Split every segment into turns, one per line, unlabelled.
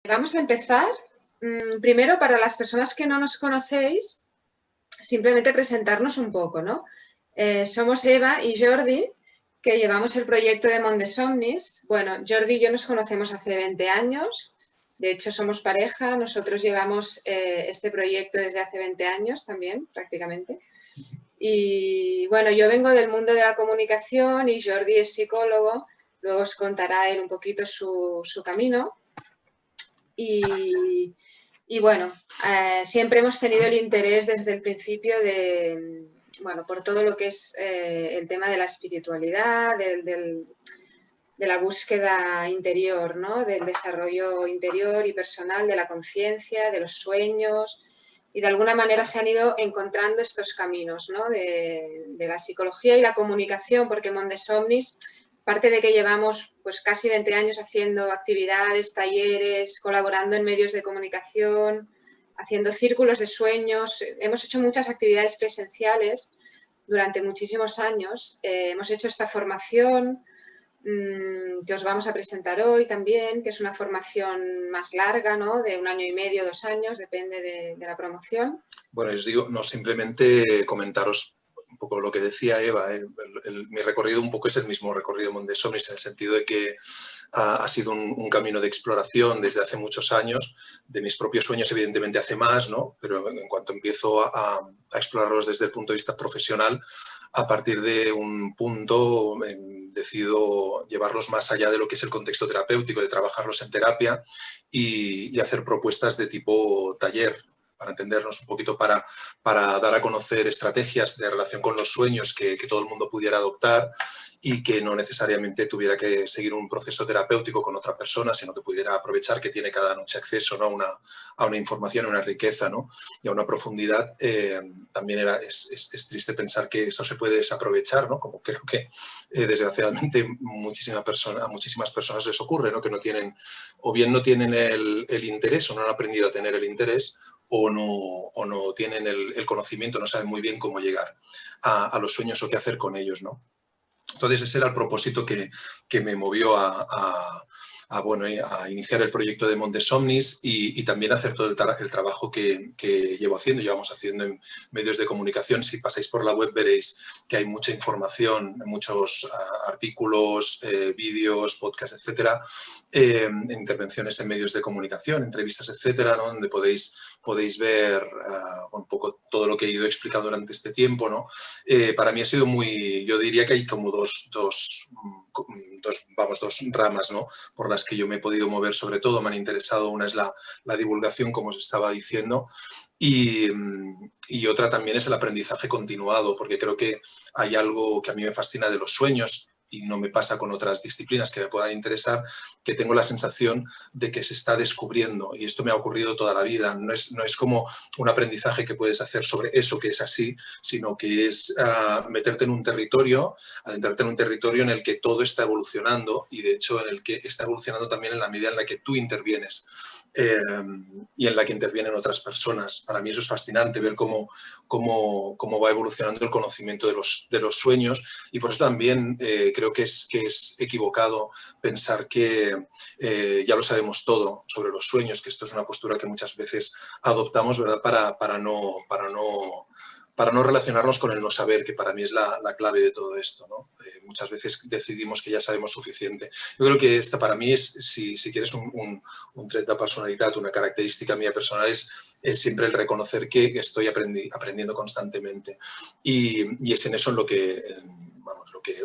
Vamos a empezar. Primero, para las personas que no nos conocéis, simplemente presentarnos un poco, ¿no? Somos Eva y Jordi, que llevamos el proyecto de Mont de Somnis. Bueno, Jordi y yo nos conocemos hace 20 años. De hecho, somos pareja. Nosotros llevamos este proyecto desde hace 20 años también, prácticamente. Y bueno, yo vengo del mundo de la comunicación y Jordi es psicólogo. Luego os contará él un poquito su camino. Y bueno, siempre hemos tenido el interés desde el principio de, bueno, por todo lo que es el tema de la espiritualidad, de la búsqueda interior, ¿no? Del desarrollo interior y personal, de la conciencia, de los sueños, y de alguna manera se han ido encontrando estos caminos, ¿no? De la psicología y la comunicación, porque Mont de Somnis, aparte de que llevamos pues casi 20 años haciendo actividades, talleres, colaborando en medios de comunicación, haciendo círculos de sueños, hemos hecho muchas actividades presenciales durante muchísimos años, hemos hecho esta formación que os vamos a presentar hoy también, que es una formación más larga, ¿no? De 1 año y medio, 2 años, depende de la promoción.
Bueno, os digo, no, simplemente comentaros un poco lo que decía Eva. Mi recorrido un poco es el mismo recorrido Mont de Somnis, en el sentido de que ha sido un camino de exploración desde hace muchos años, de mis propios sueños evidentemente hace más, ¿no? Pero en cuanto empiezo a explorarlos desde el punto de vista profesional, a partir de un punto decido llevarlos más allá de lo que es el contexto terapéutico, de trabajarlos en terapia y hacer propuestas de tipo taller, para entendernos un poquito, para dar a conocer estrategias de relación con los sueños que todo el mundo pudiera adoptar y que no necesariamente tuviera que seguir un proceso terapéutico con otra persona, sino que pudiera aprovechar que tiene cada noche acceso, ¿no? a una información, a una riqueza, ¿no? Y a una profundidad. También es triste pensar que eso se puede desaprovechar, ¿no? Como creo que desgraciadamente a muchísimas personas les ocurre, ¿no? Que no tienen, o bien no tienen el interés o no han aprendido a tener el interés, o no tienen el conocimiento, no saben muy bien cómo llegar a los sueños o qué hacer con ellos, ¿no? Entonces ese era el propósito que me movió a iniciar el proyecto de Mont de Somnis y también hacer todo el trabajo que llevamos haciendo en medios de comunicación. Si pasáis por la web veréis que hay mucha información, muchos artículos, vídeos, podcasts, etcétera, intervenciones en medios de comunicación, entrevistas, etcétera, ¿no? Donde podéis ver un poco todo lo que he ido explicando durante este tiempo, ¿no? Para mí ha sido yo diría que hay como dos ramas, ¿no? Por las que yo me he podido mover, sobre todo me han interesado. Una es la divulgación, como os estaba diciendo, y otra también es el aprendizaje continuado, porque creo que hay algo que a mí me fascina de los sueños, y no me pasa con otras disciplinas que me puedan interesar, que tengo la sensación de que se está descubriendo, y esto me ha ocurrido toda la vida. No es como un aprendizaje que puedes hacer sobre eso que es así, sino que es meterte en un territorio, adentrarte en un territorio en el que todo está evolucionando, y de hecho en el que está evolucionando también en la medida en la que tú intervienes y en la que intervienen otras personas. Para mí eso es fascinante, ver cómo va evolucionando el conocimiento de los sueños, y por eso también creo que es equivocado pensar que ya lo sabemos todo sobre los sueños, que esto es una postura que muchas veces adoptamos, ¿verdad? Para no relacionarnos con el no saber, que para mí es la clave de todo esto, ¿no? Muchas veces decidimos que ya sabemos suficiente. Yo creo que esta para mí es, si quieres un tret de personalidad, una característica mía personal, es siempre el reconocer que estoy aprendiendo constantemente. Y es en eso en lo que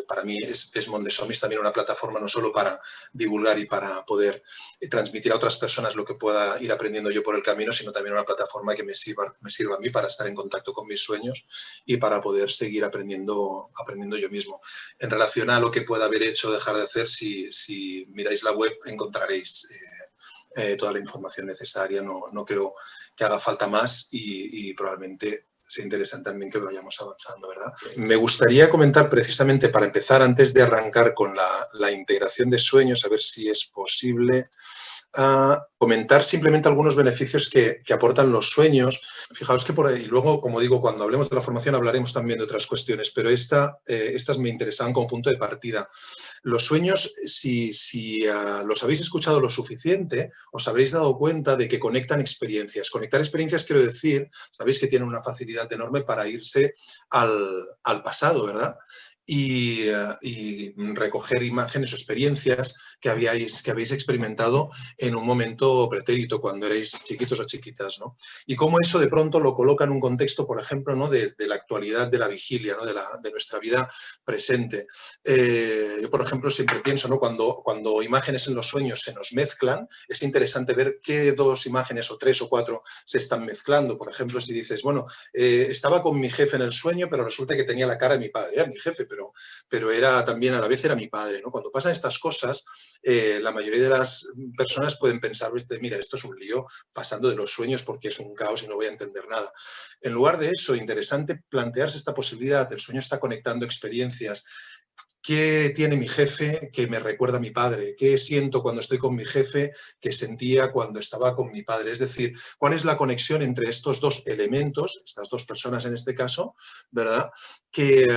para mí es Mont de Somnis, también una plataforma no solo para divulgar y para poder transmitir a otras personas lo que pueda ir aprendiendo yo por el camino, sino también una plataforma que me sirva a mí para estar en contacto con mis sueños y para poder seguir aprendiendo yo mismo. En relación a lo que pueda haber hecho o dejar de hacer, si miráis la web encontraréis toda la información necesaria. No creo que haga falta más, y probablemente interesante también que vayamos avanzando, ¿verdad? Me gustaría comentar precisamente, para empezar, antes de arrancar con la integración de sueños, a ver si es posible, comentar simplemente algunos beneficios que aportan los sueños. Fijaos que por ahí, luego, como digo, cuando hablemos de la formación hablaremos también de otras cuestiones, pero estas me interesaban como punto de partida. Los sueños, si los habéis escuchado lo suficiente, os habréis dado cuenta de que conectan experiencias. Conectar experiencias, quiero decir, sabéis que tienen una facilidad enorme para irse al pasado, ¿verdad? Y recoger imágenes o experiencias que habéis experimentado en un momento pretérito, cuando erais chiquitos o chiquitas, ¿no? Y cómo eso de pronto lo coloca en un contexto, por ejemplo, ¿no? de la actualidad, de la vigilia, ¿no? de nuestra vida presente. Yo, por ejemplo, siempre pienso, ¿no? Cuando imágenes en los sueños se nos mezclan, es interesante ver qué dos imágenes o tres o cuatro se están mezclando. Por ejemplo, si dices, bueno, estaba con mi jefe en el sueño, pero resulta que tenía la cara de mi padre. Era mi jefe, pero era también a la vez era mi padre, ¿no? Cuando pasan estas cosas, la mayoría de las personas pueden pensar, mira, esto es un lío pasando de los sueños porque es un caos y no voy a entender nada. En lugar de eso, interesante plantearse esta posibilidad. El sueño está conectando experiencias. ¿Qué tiene mi jefe que me recuerda a mi padre? ¿Qué siento cuando estoy con mi jefe que sentía cuando estaba con mi padre? Es decir, ¿cuál es la conexión entre estos dos elementos, estas dos personas en este caso, ¿verdad? Que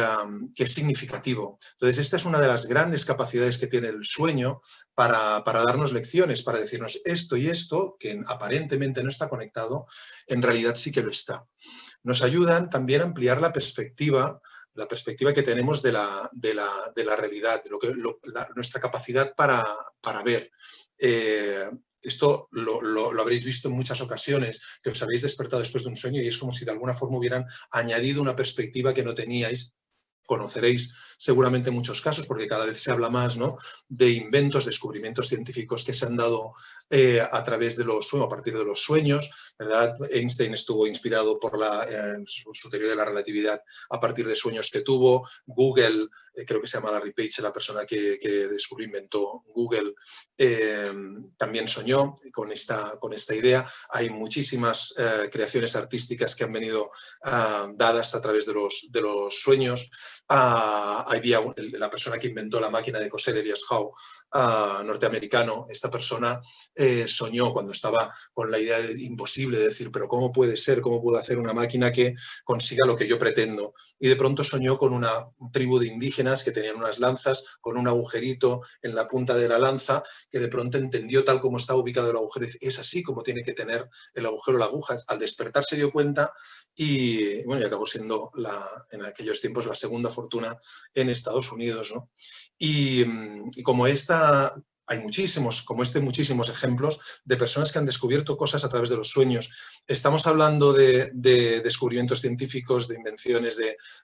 es significativo. Entonces, esta es una de las grandes capacidades que tiene el sueño para darnos lecciones, para decirnos esto y esto, que aparentemente no está conectado, en realidad sí que lo está. Nos ayudan también a ampliar la perspectiva que tenemos de la realidad, nuestra capacidad para ver. Esto lo habréis visto en muchas ocasiones, que os habéis despertado después de un sueño y es como si de alguna forma hubieran añadido una perspectiva que no teníais. Conoceréis seguramente muchos casos, porque cada vez se habla más, ¿no? De inventos, descubrimientos científicos que se han dado a través de los sueños, a partir de los sueños, ¿verdad? Einstein estuvo inspirado por su teoría de la relatividad a partir de sueños que tuvo. Google, creo que se llama Larry Page, la persona que descubrió, inventó Google, también soñó con esta idea. Hay muchísimas creaciones artísticas que han venido dadas a través de los sueños. Había la persona que inventó la máquina de coser, Elias Howe, norteamericano. Esta persona soñó cuando estaba con la idea imposible de decir, pero ¿cómo puede ser? ¿Cómo puedo hacer una máquina que consiga lo que yo pretendo? Y de pronto soñó con una tribu de indígenas que tenían unas lanzas con un agujerito en la punta de la lanza, que de pronto entendió tal como estaba ubicado el agujero. Es así como tiene que tener el agujero la aguja. Al despertar se dio cuenta y, bueno, y acabó siendo en aquellos tiempos la segunda fortuna en Estados Unidos, ¿no? Y como esta, hay muchísimos ejemplos de personas que han descubierto cosas a través de los sueños. Estamos hablando de descubrimientos científicos, de invenciones,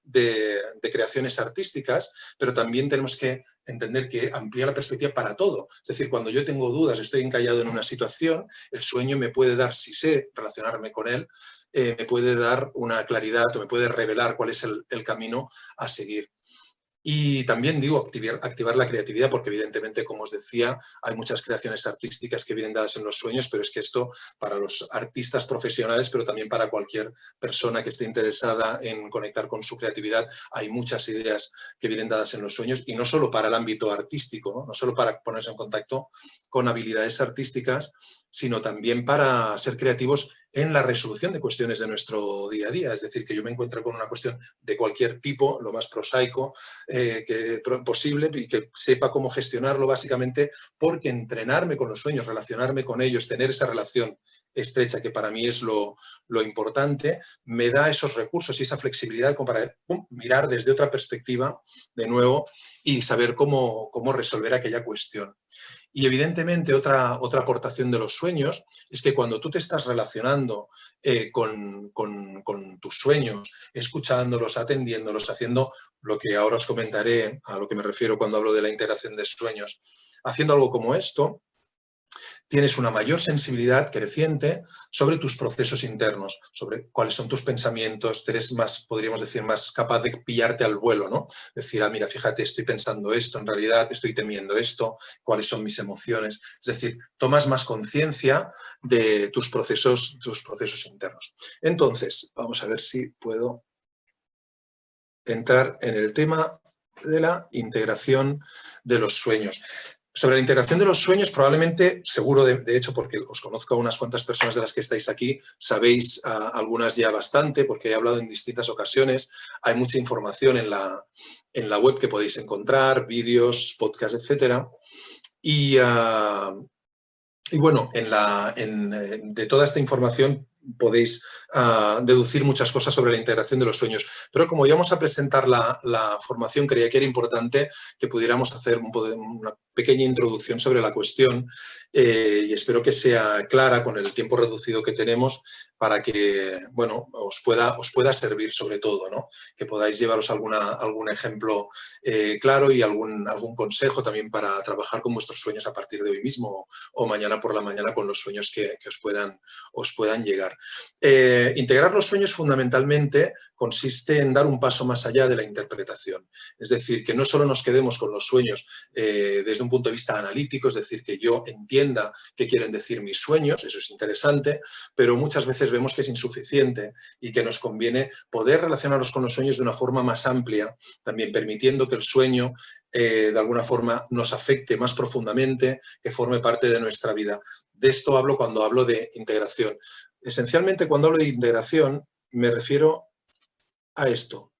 de creaciones artísticas, pero también tenemos que entender que amplía la perspectiva para todo. Es decir, cuando yo tengo dudas, estoy encallado en una situación, el sueño me puede dar, si sé relacionarme con él, me puede dar una claridad o me puede revelar cuál es el camino a seguir. Y también digo activar la creatividad, porque evidentemente, como os decía, hay muchas creaciones artísticas que vienen dadas en los sueños, pero es que esto para los artistas profesionales, pero también para cualquier persona que esté interesada en conectar con su creatividad, hay muchas ideas que vienen dadas en los sueños, y no solo para el ámbito artístico, no solo para ponerse en contacto con habilidades artísticas, sino también para ser creativos en la resolución de cuestiones de nuestro día a día. Es decir, que yo me encuentro con una cuestión de cualquier tipo, lo más prosaico posible, y que sepa cómo gestionarlo básicamente, porque entrenarme con los sueños, relacionarme con ellos, tener esa relación estrecha, que para mí es lo importante, me da esos recursos y esa flexibilidad como para mirar desde otra perspectiva de nuevo y saber cómo resolver aquella cuestión. Y evidentemente otra aportación de los sueños es que cuando tú te estás relacionando con tus sueños, escuchándolos, atendiéndolos, haciendo lo que ahora os comentaré, a lo que me refiero cuando hablo de la integración de sueños, haciendo algo como esto, tienes una mayor sensibilidad creciente sobre tus procesos internos, sobre cuáles son tus pensamientos, eres más, podríamos decir, más capaz de pillarte al vuelo, ¿no? Decir, mira, fíjate, estoy pensando esto, en realidad estoy temiendo esto, cuáles son mis emociones. Es decir, tomas más conciencia de tus procesos internos. Entonces, vamos a ver si puedo entrar en el tema de la integración de los sueños. Sobre la integración de los sueños, probablemente, seguro de hecho, porque os conozco a unas cuantas personas de las que estáis aquí, sabéis algunas ya bastante, porque he hablado en distintas ocasiones. Hay mucha información en la web que podéis encontrar, vídeos, podcasts, etcétera. Y bueno, de toda esta información podéis deducir muchas cosas sobre la integración de los sueños. Pero como íbamos a presentar la formación, creía que era importante que pudiéramos hacer una pequeña introducción sobre la cuestión y espero que sea clara con el tiempo reducido que tenemos para que, bueno, os pueda servir sobre todo, ¿no? Que podáis llevaros algún ejemplo claro y algún consejo también para trabajar con vuestros sueños a partir de hoy mismo o mañana por la mañana con los sueños que os puedan llegar. Integrar los sueños fundamentalmente consiste en dar un paso más allá de la interpretación. Es decir, que no solo nos quedemos con los sueños desde un punto de vista analítico, es decir, que yo entienda qué quieren decir mis sueños, eso es interesante, pero muchas veces vemos que es insuficiente y que nos conviene poder relacionarnos con los sueños de una forma más amplia, también permitiendo que el sueño de alguna forma nos afecte más profundamente, que forme parte de nuestra vida. De esto hablo cuando hablo de integración. Esencialmente, cuando hablo de integración, me refiero a esto,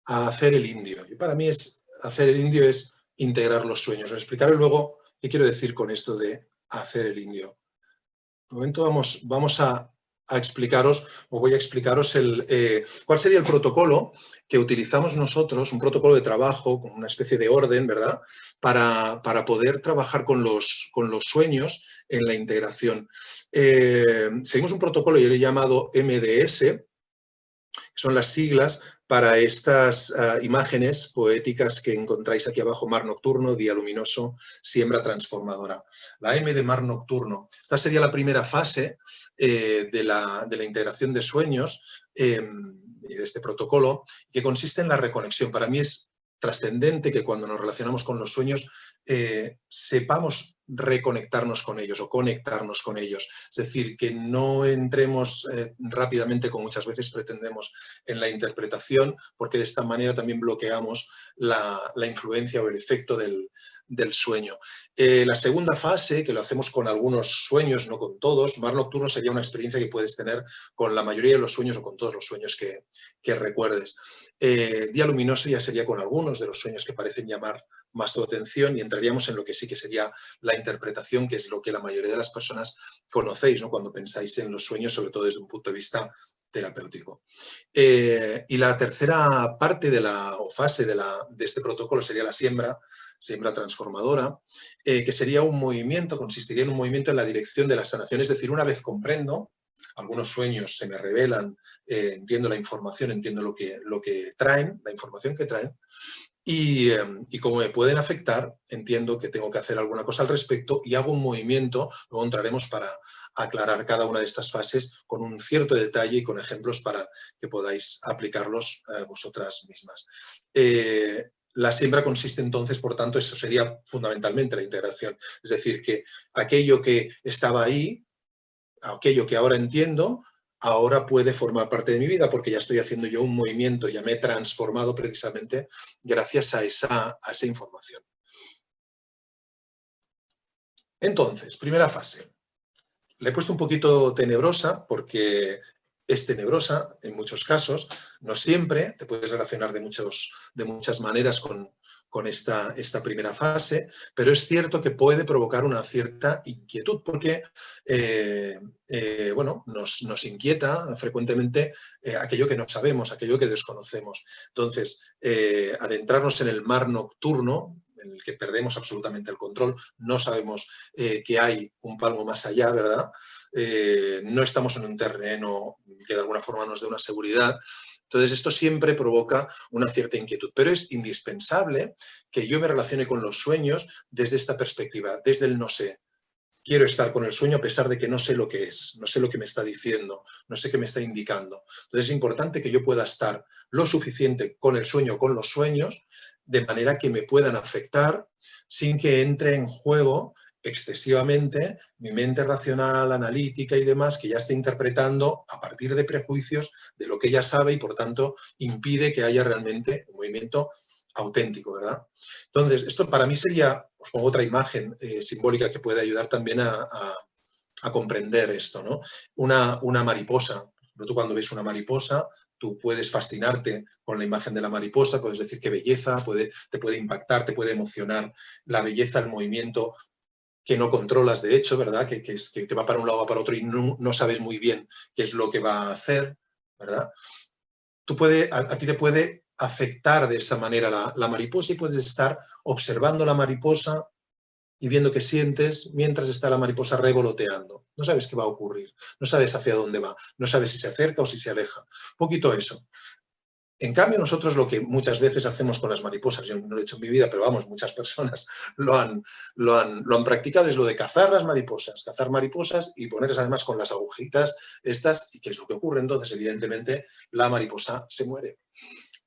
a hacer el indio. Y para mí hacer el indio es integrar los sueños. Os explicaré luego qué quiero decir con esto de hacer el indio. De momento vamos a explicaros, o voy a explicaros cuál sería el protocolo que utilizamos nosotros, un protocolo de trabajo, con una especie de orden, ¿verdad?, para poder trabajar con los sueños en la integración. Seguimos un protocolo, yo le he llamado MDS, que son las siglas para estas imágenes poéticas que encontráis aquí abajo: mar nocturno, día luminoso, siembra transformadora. La M de mar nocturno. Esta sería la primera fase de la integración de sueños de este protocolo, que consiste en la reconexión. Para mí es trascendente que cuando nos relacionamos con los sueños sepamos reconectarnos con ellos o conectarnos con ellos. Es decir, que no entremos rápidamente, como muchas veces pretendemos, en la interpretación, porque de esta manera también bloqueamos la influencia o el efecto del sueño. La segunda fase, que lo hacemos con algunos sueños, no con todos, mar nocturno sería una experiencia que puedes tener con la mayoría de los sueños o con todos los sueños que recuerdes. Día luminoso ya sería con algunos de los sueños que parecen llamar más tu atención y entraríamos en lo que sí que sería la interpretación, que es lo que la mayoría de las personas conocéis, ¿no?, cuando pensáis en los sueños, sobre todo desde un punto de vista terapéutico. Y la tercera parte o fase de este protocolo sería la siembra transformadora, que sería un movimiento, consistiría en un movimiento en la dirección de la sanación. Es decir, una vez comprendo, algunos sueños se me revelan, entiendo la información, entiendo lo que traen, la información que traen, y como me pueden afectar, entiendo que tengo que hacer alguna cosa al respecto y hago un movimiento. Luego entraremos para aclarar cada una de estas fases con un cierto detalle y con ejemplos para que podáis aplicarlos vosotras mismas. La siembra consiste entonces, por tanto, eso sería fundamentalmente la integración. Es decir, que aquello que estaba ahí, aquello que ahora entiendo, ahora puede formar parte de mi vida porque ya estoy haciendo yo un movimiento, ya me he transformado precisamente gracias a esa información. Entonces, primera fase. Le he puesto un poquito tenebrosa porque es tenebrosa en muchos casos, no siempre, te puedes relacionar de muchas maneras con esta primera fase, pero es cierto que puede provocar una cierta inquietud porque bueno, nos inquieta frecuentemente aquello que no sabemos, aquello que desconocemos. Entonces, adentrarnos en el mar nocturno, en el que perdemos absolutamente el control, no sabemos que hay un palmo más allá, ¿verdad? No estamos en un terreno que de alguna forma nos dé una seguridad. Entonces, esto siempre provoca una cierta inquietud, pero es indispensable que yo me relacione con los sueños desde esta perspectiva, desde el no sé. quiero estar con el sueño a pesar de que no sé lo que es, no sé lo que me está diciendo, no sé qué me está indicando. Entonces es importante que yo pueda estar lo suficiente con el sueño, con los sueños, de manera que me puedan afectar sin que entre en juego excesivamente mi mente racional, analítica y demás, que ya está interpretando a partir de prejuicios de lo que ella sabe y por tanto impide que haya realmente un movimiento auténtico, ¿verdad? Entonces, esto para mí sería, os pongo otra imagen simbólica que puede ayudar también a comprender esto, ¿no? Una mariposa. Tú cuando ves una mariposa, tú puedes fascinarte con la imagen de la mariposa, puedes decir qué belleza, te puede impactar, te puede emocionar la belleza, el movimiento que no controlas de hecho, ¿verdad? Que va para un lado o para otro y no sabes muy bien qué es lo que va a hacer, ¿verdad? A ti te puede afectar de esa manera la mariposa y puedes estar observando la mariposa y viendo qué sientes mientras está la mariposa revoloteando. No sabes qué va a ocurrir, no sabes hacia dónde va, no sabes si se acerca o si se aleja. Un poquito eso. En cambio, nosotros lo que muchas veces hacemos con las mariposas, yo no lo he hecho en mi vida, pero vamos, muchas personas lo han practicado, es lo de cazar mariposas y ponerlas además con las agujitas estas, y ¿qué es lo que ocurre? Entonces, evidentemente, la mariposa se muere.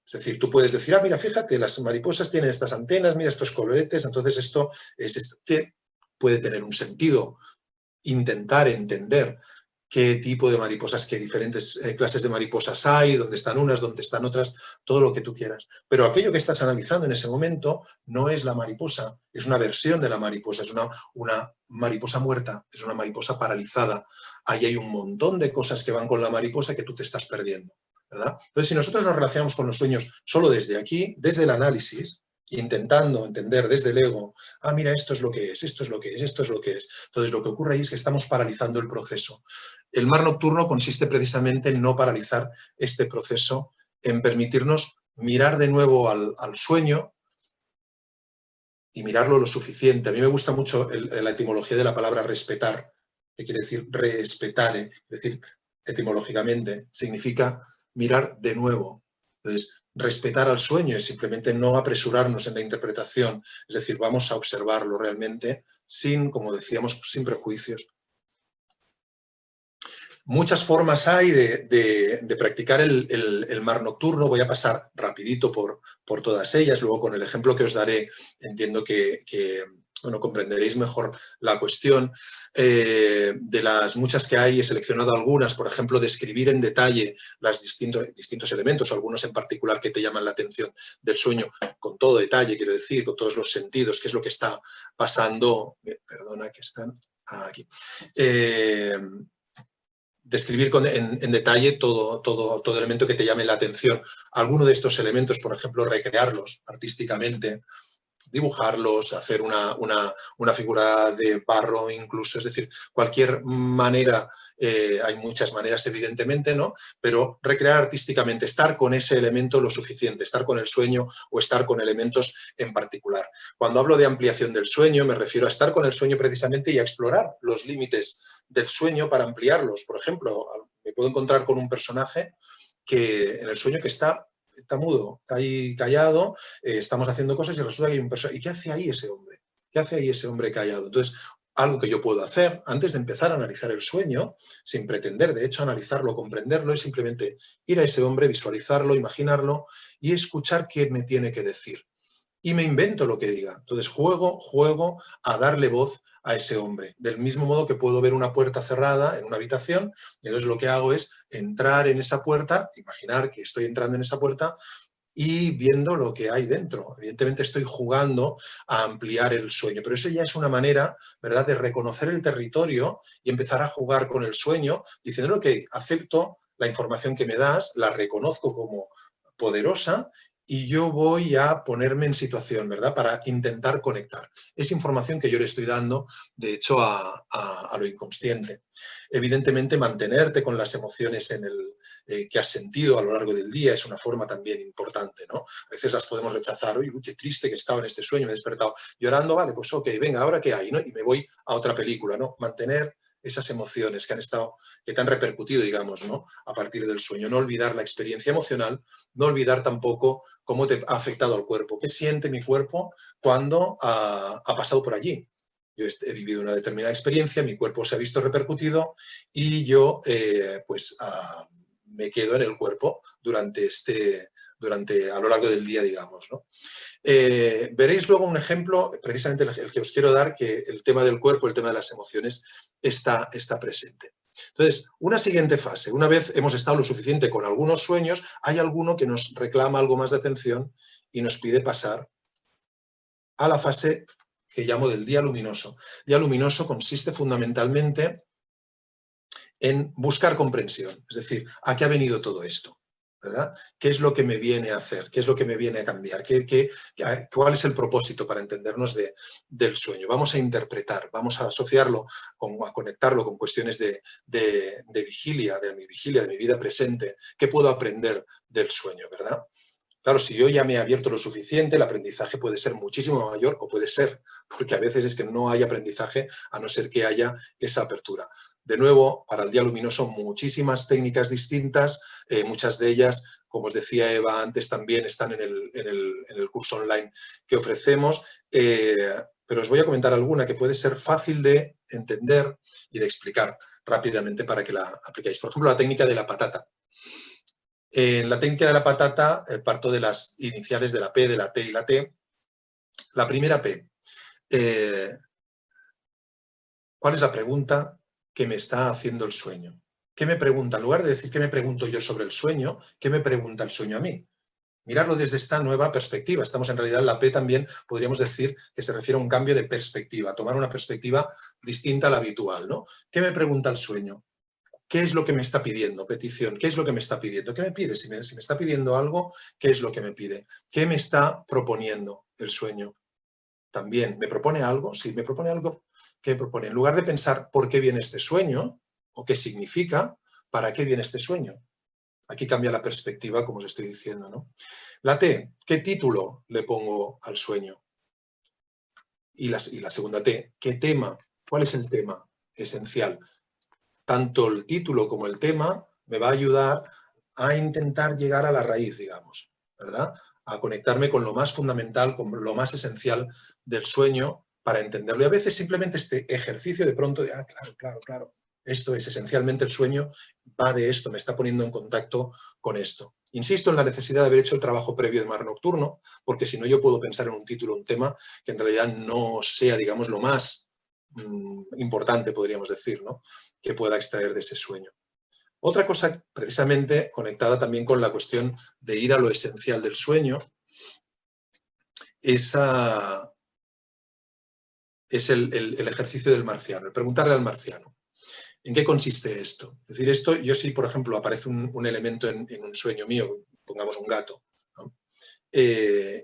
Es decir, tú puedes decir, mira, fíjate, las mariposas tienen estas antenas, mira estos coloretes, entonces esto es esto, que puede tener un sentido, intentar entender qué tipo de mariposas, qué diferentes clases de mariposas hay, dónde están unas, dónde están otras, todo lo que tú quieras. Pero aquello que estás analizando en ese momento no es la mariposa, es una versión de la mariposa, es una mariposa muerta, es una mariposa paralizada. Ahí hay un montón de cosas que van con la mariposa que tú te estás perdiendo, ¿verdad? Entonces, si nosotros nos relacionamos con los sueños solo desde aquí, desde el análisis, intentando entender desde el ego, mira, esto es lo que es, esto es lo que es, esto es lo que es. Entonces, lo que ocurre ahí es que estamos paralizando el proceso. El mar nocturno consiste precisamente en no paralizar este proceso, en permitirnos mirar de nuevo al sueño y mirarlo lo suficiente. A mí me gusta mucho la etimología de la palabra respetar, que quiere decir respetar, es decir, etimológicamente significa mirar de nuevo. Entonces, respetar al sueño es simplemente no apresurarnos en la interpretación, es decir, vamos a observarlo realmente sin, como decíamos, sin prejuicios. Muchas formas hay de practicar el mar nocturno. Voy a pasar rapidito por todas ellas. Luego, con el ejemplo que os daré, entiendo que bueno, comprenderéis mejor la cuestión. De las muchas que hay, he seleccionado algunas, por ejemplo, describir en detalle los distintos elementos, o algunos en particular que te llaman la atención del sueño, con todo detalle, quiero decir, con todos los sentidos, qué es lo que está pasando. Perdona, que están aquí. Describir en detalle todo elemento que te llame la atención. Alguno de estos elementos, por ejemplo, recrearlos artísticamente, dibujarlos, hacer una figura de barro incluso, es decir, cualquier manera, hay muchas maneras evidentemente, ¿no? Pero recrear artísticamente, estar con ese elemento lo suficiente, estar con el sueño o estar con elementos en particular. Cuando hablo de ampliación del sueño, me refiero a estar con el sueño precisamente y a explorar los límites del sueño para ampliarlos. Por ejemplo, me puedo encontrar con un personaje que en el sueño que está mudo, está ahí callado, estamos haciendo cosas y resulta que hay un personaje. ¿Y qué hace ahí ese hombre? ¿Qué hace ahí ese hombre callado? Entonces, algo que yo puedo hacer antes de empezar a analizar el sueño, sin pretender, de hecho, analizarlo, comprenderlo, es simplemente ir a ese hombre, visualizarlo, imaginarlo y escuchar qué me tiene que decir. Y me invento lo que diga. Entonces juego a darle voz a ese hombre. Del mismo modo que puedo ver una puerta cerrada en una habitación, y entonces lo que hago es entrar en esa puerta, imaginar que estoy entrando en esa puerta y viendo lo que hay dentro. Evidentemente estoy jugando a ampliar el sueño, pero eso ya es una manera, ¿verdad?, de reconocer el territorio y empezar a jugar con el sueño, diciendo que acepto la información que me das, la reconozco como poderosa y yo voy a ponerme en situación, ¿verdad?, para intentar conectar. Es información que yo le estoy dando, de hecho, a lo inconsciente. Evidentemente, mantenerte con las emociones que has sentido a lo largo del día es una forma también importante, ¿no? A veces las podemos rechazar. Uy, qué triste que estaba en este sueño, me he despertado llorando, vale, pues ok, venga, ¿ahora qué hay?, ¿no? Y me voy a otra película, ¿no? Mantener esas emociones que te han repercutido, digamos, ¿no?, a partir del sueño. No olvidar la experiencia emocional, no olvidar tampoco cómo te ha afectado al cuerpo. ¿Qué siente mi cuerpo cuando ha pasado por allí? Yo he vivido una determinada experiencia, mi cuerpo se ha visto repercutido y yo me quedo en el cuerpo a lo largo del día, digamos, ¿no? Veréis luego un ejemplo, precisamente el que os quiero dar, que el tema del cuerpo, el tema de las emociones está presente. Entonces, una siguiente fase, una vez hemos estado lo suficiente con algunos sueños, hay alguno que nos reclama algo más de atención y nos pide pasar a la fase que llamo del día luminoso. Día luminoso consiste fundamentalmente en buscar comprensión, es decir, ¿a qué ha venido todo esto? ¿Verdad? ¿Qué es lo que me viene a hacer? ¿Qué es lo que me viene a cambiar? ¿Cuál es el propósito para entendernos del sueño? Vamos a interpretar, vamos a asociarlo, a conectarlo con cuestiones de vigilia, de mi vida presente. ¿Qué puedo aprender del sueño? ¿Verdad? Claro, si yo ya me he abierto lo suficiente, el aprendizaje puede ser muchísimo mayor, o puede ser, porque a veces es que no hay aprendizaje a no ser que haya esa apertura. De nuevo, para el día luminoso, muchísimas técnicas distintas, muchas de ellas, como os decía Eva antes, también están en el curso online que ofrecemos, pero os voy a comentar alguna que puede ser fácil de entender y de explicar rápidamente para que la apliquéis. Por ejemplo, la técnica de la patata. En la técnica de la patata parto de las iniciales de la P, de la T y la T. La primera P. ¿Cuál es la pregunta que me está haciendo el sueño? ¿Qué me pregunta? En lugar de decir qué me pregunto yo sobre el sueño, ¿qué me pregunta el sueño a mí? Mirarlo desde esta nueva perspectiva. Estamos en realidad en la P también, podríamos decir que se refiere a un cambio de perspectiva, tomar una perspectiva distinta a la habitual, ¿no? ¿Qué me pregunta el sueño? ¿Qué es lo que me está pidiendo? Petición. ¿Qué es lo que me está pidiendo? ¿Qué me pide? Si me está pidiendo algo, ¿qué es lo que me pide? ¿Qué me está proponiendo el sueño? También, ¿me propone algo? Si me propone algo, ¿qué propone? En lugar de pensar por qué viene este sueño o qué significa, ¿para qué viene este sueño? Aquí cambia la perspectiva, como os estoy diciendo, ¿no? La T, ¿qué título le pongo al sueño? Y la segunda T, ¿qué tema? ¿Cuál es el tema esencial? Tanto el título como el tema me va a ayudar a intentar llegar a la raíz, digamos, ¿verdad? A conectarme con lo más fundamental, con lo más esencial del sueño para entenderlo. Y a veces simplemente este ejercicio de pronto de, claro, esto es esencialmente el sueño, va de esto, me está poniendo en contacto con esto. Insisto en la necesidad de haber hecho el trabajo previo de mar nocturno, porque si no yo puedo pensar en un título, un tema que en realidad no sea, digamos, lo más importante, podríamos decir, ¿no? Que pueda extraer de ese sueño. Otra cosa, precisamente conectada también con la cuestión de ir a lo esencial del sueño, es el ejercicio del marciano, el preguntarle al marciano. ¿En qué consiste esto? Es decir, esto, yo si, por ejemplo, aparece un elemento en un sueño mío, pongamos un gato, ¿no?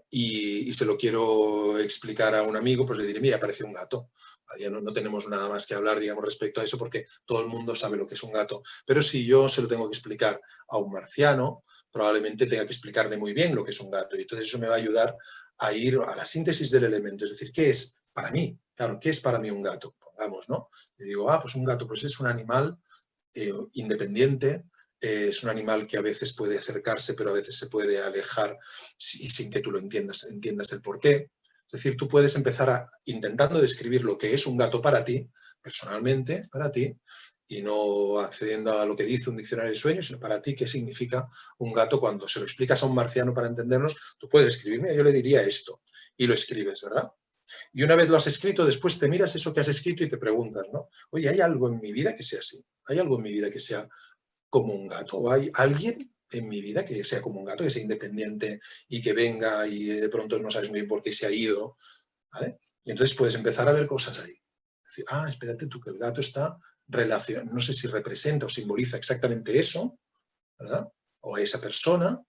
Y se lo quiero explicar a un amigo, pues le diré, mira, aparece un gato. Ya no tenemos nada más que hablar, digamos, respecto a eso, porque todo el mundo sabe lo que es un gato. Pero si yo se lo tengo que explicar a un marciano, probablemente tenga que explicarle muy bien lo que es un gato. Y entonces eso me va a ayudar a ir a la síntesis del elemento. Es decir, ¿qué es para mí? Claro, ¿qué es para mí un gato? Pongamos, ¿no? Y digo, pues un gato pues es un animal independiente, es un animal que a veces puede acercarse, pero a veces se puede alejar y sin que tú lo entiendas el porqué. Es decir, tú puedes empezar intentando describir lo que es un gato para ti, personalmente, para ti, y no accediendo a lo que dice un diccionario de sueños, sino para ti qué significa un gato. Cuando se lo explicas a un marciano para entendernos, tú puedes escribirme, yo le diría esto, y lo escribes, ¿verdad? Y una vez lo has escrito, después te miras eso que has escrito y te preguntas, ¿no? Oye, ¿hay algo en mi vida que sea así? ¿Hay algo en mi vida que sea como un gato? ¿O hay alguien en mi vida que sea como un gato, que sea independiente y que venga y de pronto no sabes muy bien por qué se ha ido? ¿Vale? Y entonces puedes empezar a ver cosas ahí. Decir, espérate tú, que el gato está relacionado, no sé si representa o simboliza exactamente eso, ¿verdad? O a esa persona,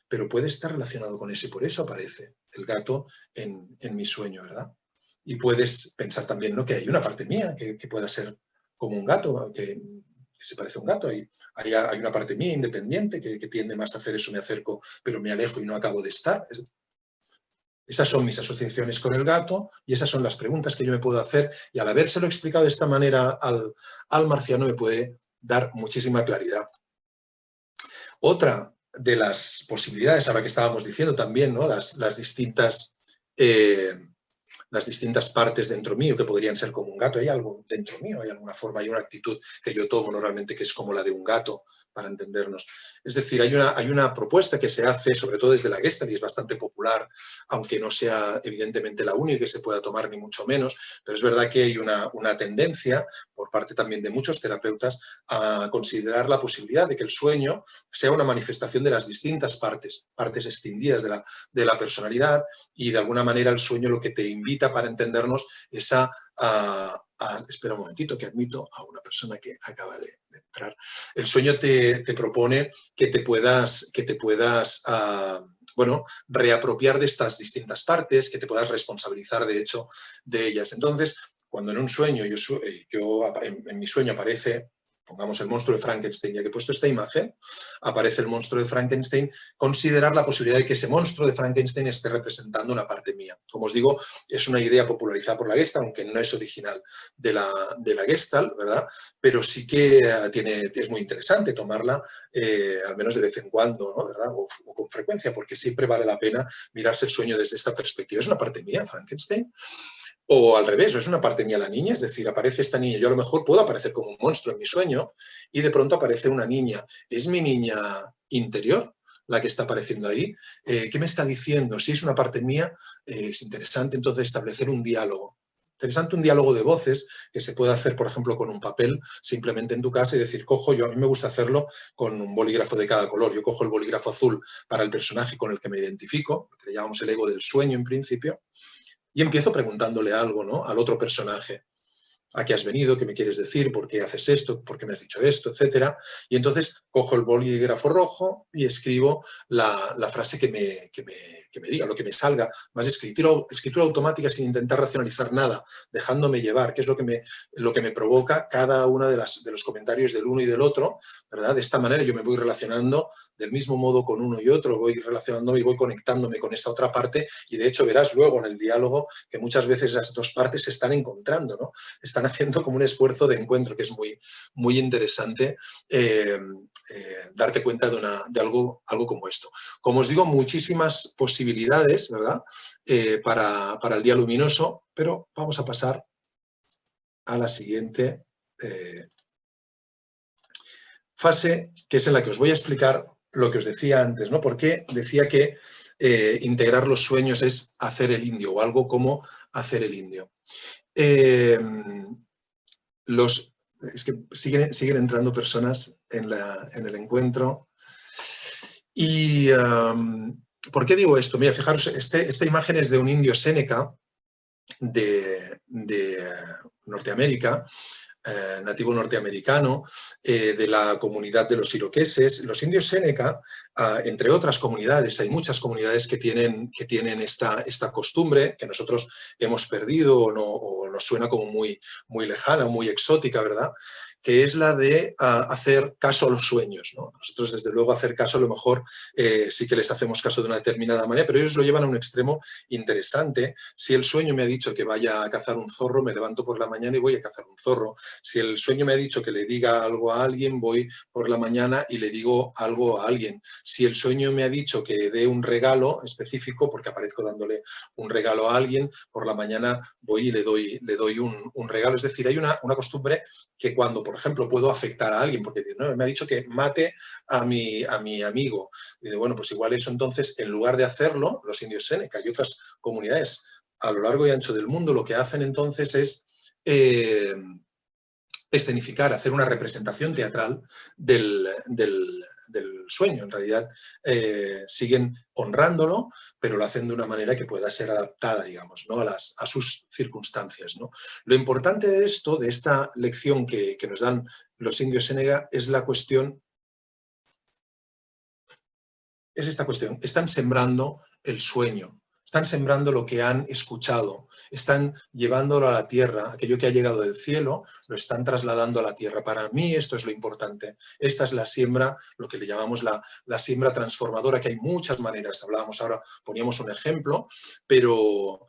pero puede estar relacionado con eso y por eso aparece el gato en mi sueño, ¿verdad? Y puedes pensar también, ¿no?, que hay una parte mía que pueda ser como un gato, que se parece a un gato. Hay una parte mía independiente que tiende más a hacer eso, me acerco, pero me alejo y no acabo de estar. Esas son mis asociaciones con el gato y esas son las preguntas que yo me puedo hacer, y al habérselo explicado de esta manera al marciano me puede dar muchísima claridad. Otra de las posibilidades, ahora que estábamos diciendo también, ¿no?, las distintas las distintas partes dentro mío que podrían ser como un gato. Hay algo dentro mío, hay alguna forma, hay una actitud que yo tomo normalmente que es como la de un gato, para entendernos. Es decir, hay una propuesta que se hace, sobre todo desde la Gestalt, y es bastante popular, aunque no sea evidentemente la única que se pueda tomar, ni mucho menos, pero es verdad que hay una tendencia por parte también de muchos terapeutas a considerar la posibilidad de que el sueño sea una manifestación de las distintas partes extinguidas de la personalidad, y de alguna manera el sueño lo que te invita, para entendernos, es espera un momentito, que admito a una persona que acaba de entrar. El sueño te propone que te puedas bueno, reapropiar de estas distintas partes, que te puedas responsabilizar, de hecho, de ellas. Entonces, cuando en un sueño, en mi sueño aparece, pongamos el monstruo de Frankenstein, ya que he puesto esta imagen, aparece el monstruo de Frankenstein, considerar la posibilidad de que ese monstruo de Frankenstein esté representando una parte mía. Como os digo, es una idea popularizada por la Gestalt, aunque no es original de la Gestalt, ¿verdad? Pero sí que es muy interesante tomarla, al menos de vez en cuando, ¿no? ¿Verdad? O con frecuencia, porque siempre vale la pena mirarse el sueño desde esta perspectiva. ¿Es una parte mía, Frankenstein? O al revés, es una parte mía la niña, es decir, aparece esta niña, yo a lo mejor puedo aparecer como un monstruo en mi sueño y de pronto aparece una niña. ¿Es mi niña interior la que está apareciendo ahí? ¿Qué me está diciendo? Si es una parte mía, es interesante entonces establecer un diálogo. Interesante un diálogo de voces que se puede hacer, por ejemplo, con un papel, simplemente en tu casa, y decir, a mí me gusta hacerlo con un bolígrafo de cada color. Yo cojo el bolígrafo azul para el personaje con el que me identifico, que le llamamos el ego del sueño en principio, y empiezo preguntándole algo, ¿no?, al otro personaje. ¿A qué has venido? ¿Qué me quieres decir? ¿Por qué haces esto? ¿Por qué me has dicho esto? Etcétera. Y entonces cojo el bolígrafo rojo y escribo la frase que me diga, lo que me salga. Más escritura automática, sin intentar racionalizar nada, dejándome llevar, que es lo que me provoca cada uno de los comentarios del uno y del otro, ¿verdad? De esta manera yo me voy relacionando del mismo modo con uno y otro, voy relacionándome y voy conectándome con esa otra parte, y de hecho verás luego en el diálogo que muchas veces las dos partes se están encontrando, ¿no? Están haciendo como un esfuerzo de encuentro, que es muy, muy interesante darte cuenta de algo como esto. Como os digo, muchísimas posibilidades, ¿verdad?, para el día luminoso, pero vamos a pasar a la siguiente fase, que es en la que os voy a explicar lo que os decía antes, ¿no? Porque decía que integrar los sueños es hacer el indio, o algo como hacer el indio. Es que siguen entrando personas en el encuentro. Y ¿por qué digo esto? Mira, fijaros, esta imagen es de un indio Séneca de Norteamérica, nativo norteamericano, de la comunidad de los iroqueses. Los indios Séneca, entre otras comunidades, hay muchas comunidades que tienen esta costumbre que nosotros hemos perdido o nos suena como muy, muy lejana, muy exótica, ¿verdad?, que es la de hacer caso a los sueños, ¿no? Nosotros, desde luego, hacer caso a lo mejor sí que les hacemos caso de una determinada manera, pero ellos lo llevan a un extremo interesante. Si el sueño me ha dicho que vaya a cazar un zorro, me levanto por la mañana y voy a cazar un zorro. Si el sueño me ha dicho que le diga algo a alguien, voy por la mañana y le digo algo a alguien. Si el sueño me ha dicho que dé un regalo específico, porque aparezco dándole un regalo a alguien, por la mañana voy y le doy un regalo. Es decir, hay una costumbre que cuando, por ejemplo, puedo afectar a alguien, porque ¿no?, me ha dicho que mate a mi amigo. Y bueno, pues igual eso entonces, en lugar de hacerlo, los indios Séneca y otras comunidades a lo largo y ancho del mundo, lo que hacen entonces es escenificar, hacer una representación teatral del sueño. En realidad siguen honrándolo, pero lo hacen de una manera que pueda ser adaptada, digamos, ¿no?, a sus circunstancias, ¿no? Lo importante de esto, de esta lección que nos dan los indios Séneca, es la cuestión, esta cuestión. Están sembrando el sueño, están sembrando lo que han escuchado, están llevándolo a la tierra, aquello que ha llegado del cielo, lo están trasladando a la tierra. Para mí esto es lo importante. Esta es la siembra, lo que le llamamos la siembra transformadora, que hay muchas maneras. Hablábamos ahora, poníamos un ejemplo, pero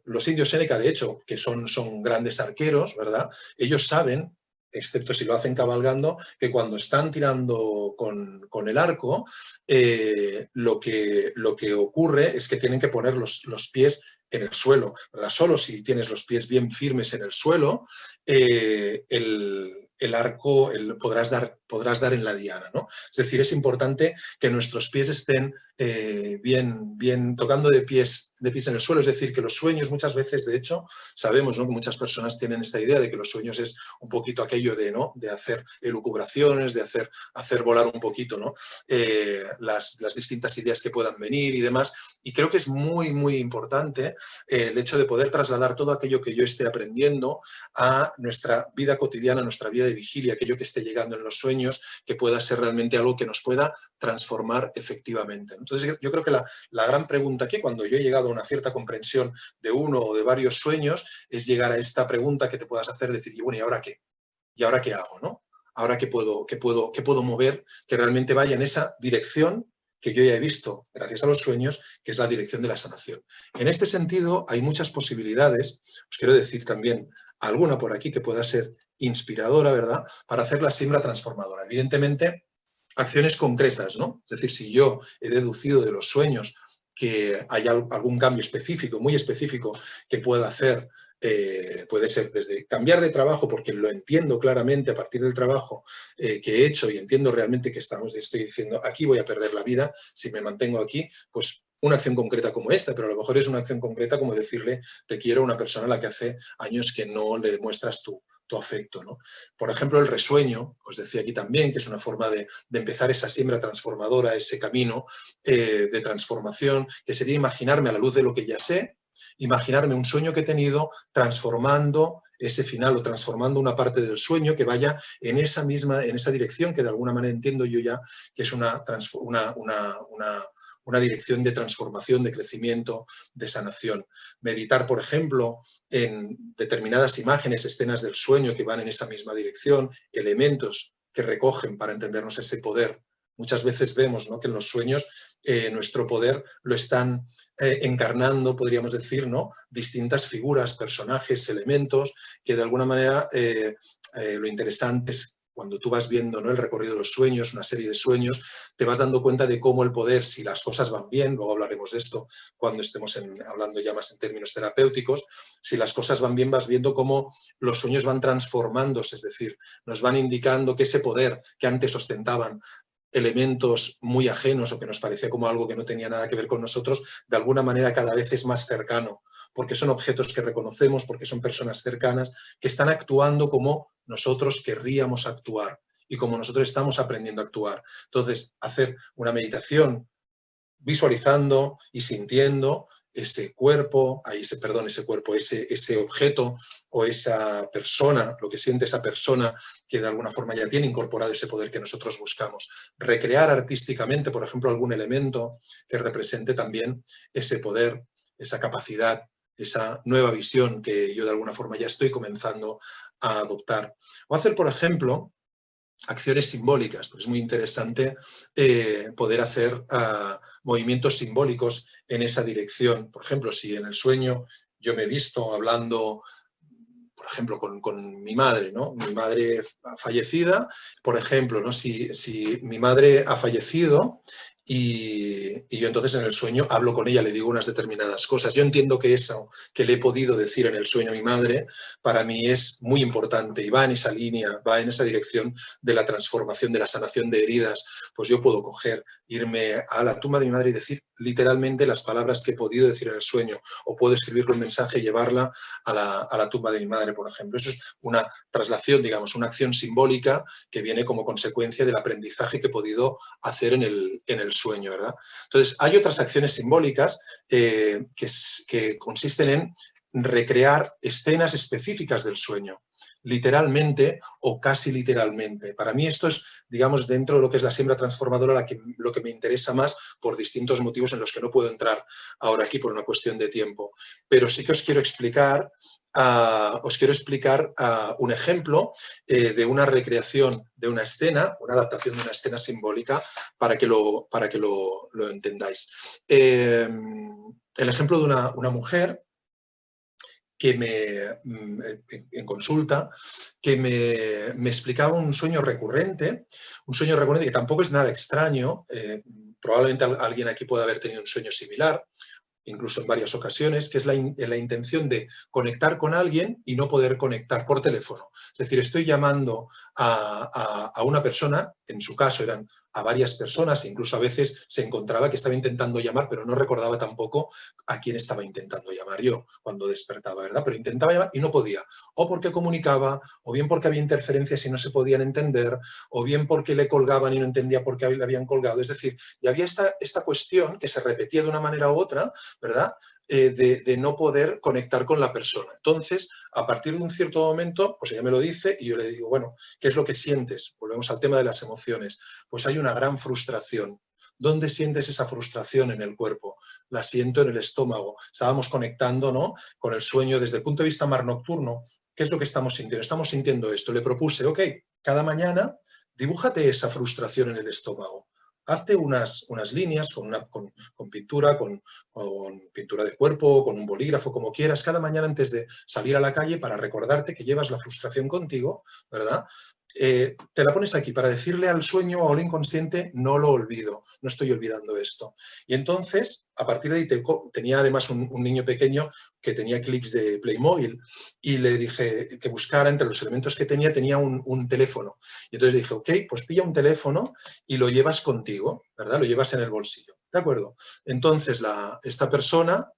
los indios Séneca, de hecho, que son grandes arqueros, ¿verdad?, ellos saben excepto si lo hacen cabalgando, que cuando están tirando con el arco, lo que ocurre es que tienen que poner los pies en el suelo, ¿verdad? Solo si tienes los pies bien firmes en el suelo, el arco podrás dar en la diana, ¿no? Es decir, es importante que nuestros pies estén bien tocando de pies en el suelo, es decir, que los sueños muchas veces, de hecho, sabemos, ¿no?, que muchas personas tienen esta idea de que los sueños es un poquito aquello de, ¿no?, de hacer elucubraciones, de hacer volar un poquito, ¿no?, las distintas ideas que puedan venir y demás, y creo que es muy, muy importante el hecho de poder trasladar todo aquello que yo esté aprendiendo a nuestra vida cotidiana, a nuestra vida de vigilia, aquello que esté llegando en los sueños, que pueda ser realmente algo que nos pueda transformar efectivamente. Entonces, yo creo que la gran pregunta aquí, cuando yo he llegado a una cierta comprensión de uno o de varios sueños, es llegar a esta pregunta que te puedas hacer, decir, y bueno, ¿y ahora qué? ¿Y ahora qué hago, no? ¿Ahora qué puedo mover que realmente vaya en esa dirección que yo ya he visto, gracias a los sueños, que es la dirección de la sanación? En este sentido, hay muchas posibilidades. Os quiero decir también alguna por aquí que pueda ser inspiradora, ¿verdad?, para hacer la siembra transformadora. Evidentemente, acciones concretas, ¿no? Es decir, si yo he deducido de los sueños que hay algún cambio específico, muy específico, que pueda hacer, puede ser desde cambiar de trabajo, porque lo entiendo claramente a partir del trabajo que he hecho y entiendo realmente que estoy diciendo, aquí voy a perder la vida si me mantengo aquí, pues una acción concreta como esta, pero a lo mejor es una acción concreta como decirle te quiero a una persona a la que hace años que no le muestras tu afecto, ¿no? Por ejemplo, el resueño, os decía aquí también, que es una forma de empezar esa siembra transformadora, ese camino de transformación, que sería imaginarme a la luz de lo que ya sé, imaginarme un sueño que he tenido transformando ese final o transformando una parte del sueño que vaya en esa dirección que de alguna manera entiendo yo ya que es una dirección de transformación, de crecimiento, de sanación. Meditar, por ejemplo, en determinadas imágenes, escenas del sueño que van en esa misma dirección, elementos que recogen para entendernos ese poder. Muchas veces vemos, ¿no?, que en los sueños nuestro poder lo están encarnando, podríamos decir, ¿no?, distintas figuras, personajes, elementos, que de alguna manera lo interesante es cuando tú vas viendo, ¿no?, el recorrido de los sueños, una serie de sueños, te vas dando cuenta de cómo el poder, si las cosas van bien, luego hablaremos de esto cuando estemos hablando ya más en términos terapéuticos, si las cosas van bien, vas viendo cómo los sueños van transformándose, es decir, nos van indicando que ese poder que antes ostentaban elementos muy ajenos o que nos parecía como algo que no tenía nada que ver con nosotros, de alguna manera cada vez es más cercano, porque son objetos que reconocemos, porque son personas cercanas que están actuando como nosotros querríamos actuar y como nosotros estamos aprendiendo a actuar. Entonces, hacer una meditación visualizando y sintiendo ese cuerpo, ese objeto o esa persona, lo que siente esa persona que de alguna forma ya tiene incorporado ese poder que nosotros buscamos. Recrear artísticamente, por ejemplo, algún elemento que represente también ese poder, esa capacidad, esa nueva visión que yo de alguna forma ya estoy comenzando a adoptar. O hacer, por ejemplo, acciones simbólicas, porque es muy interesante poder hacer movimientos simbólicos en esa dirección. Por ejemplo, si en el sueño yo me he visto hablando, por ejemplo, con mi madre, ¿no?, mi madre fallecida, por ejemplo, ¿no?, si mi madre ha fallecido y yo entonces en el sueño hablo con ella, le digo unas determinadas cosas. Yo entiendo que eso que le he podido decir en el sueño a mi madre, para mí es muy importante y va en esa línea, va en esa dirección de la transformación, de la sanación de heridas. Pues yo puedo irme a la tumba de mi madre y decir literalmente las palabras que he podido decir en el sueño, o puedo escribirle un mensaje y llevarla a la tumba de mi madre, por ejemplo. Eso es una traslación, digamos, una acción simbólica que viene como consecuencia del aprendizaje que he podido hacer en el sueño, ¿verdad? Entonces, hay otras acciones simbólicas que consisten en recrear escenas específicas del sueño, literalmente o casi literalmente. Para mí esto es, digamos, dentro de lo que es la siembra transformadora, lo que me interesa más por distintos motivos en los que no puedo entrar ahora aquí por una cuestión de tiempo. Pero sí que os quiero explicar un ejemplo de una recreación de una escena, una adaptación de una escena simbólica para que lo entendáis. El ejemplo de una mujer en consulta, que me explicaba un sueño recurrente que tampoco es nada extraño. Probablemente alguien aquí pueda haber tenido un sueño similar, incluso en varias ocasiones, que es la intención de conectar con alguien y no poder conectar por teléfono. Es decir, estoy llamando a una persona, en su caso eran a varias personas, incluso a veces se encontraba que estaba intentando llamar, pero no recordaba tampoco a quién estaba intentando llamar yo cuando despertaba, ¿verdad? Pero intentaba llamar y no podía, o porque comunicaba, o bien porque había interferencias y no se podían entender, o bien porque le colgaban y no entendía por qué le habían colgado. Es decir, y había esta cuestión que se repetía de una manera u otra, ¿verdad? De no poder conectar con la persona. Entonces, a partir de un cierto momento, pues ella me lo dice y yo le digo, bueno, ¿qué es lo que sientes? Volvemos al tema de las emociones. Pues hay una gran frustración. ¿Dónde sientes esa frustración en el cuerpo? La siento en el estómago. Estábamos conectando, ¿no?, con el sueño desde el punto de vista mar nocturno. ¿Qué es lo que estamos sintiendo? Estamos sintiendo esto. Le propuse, ok, cada mañana dibújate esa frustración en el estómago. Hazte unas líneas con pintura, con pintura de cuerpo, con un bolígrafo, como quieras, cada mañana antes de salir a la calle para recordarte que llevas la frustración contigo, ¿verdad? Te la pones aquí para decirle al sueño o al inconsciente, no lo olvido, no estoy olvidando esto. Y entonces, a partir de ahí, tenía además un niño pequeño que tenía clics de Playmobil y le dije que buscara entre los elementos que tenía un teléfono. Y entonces le dije, ok, pues pilla un teléfono y lo llevas contigo, ¿verdad? Lo llevas en el bolsillo, ¿de acuerdo? Entonces, esta persona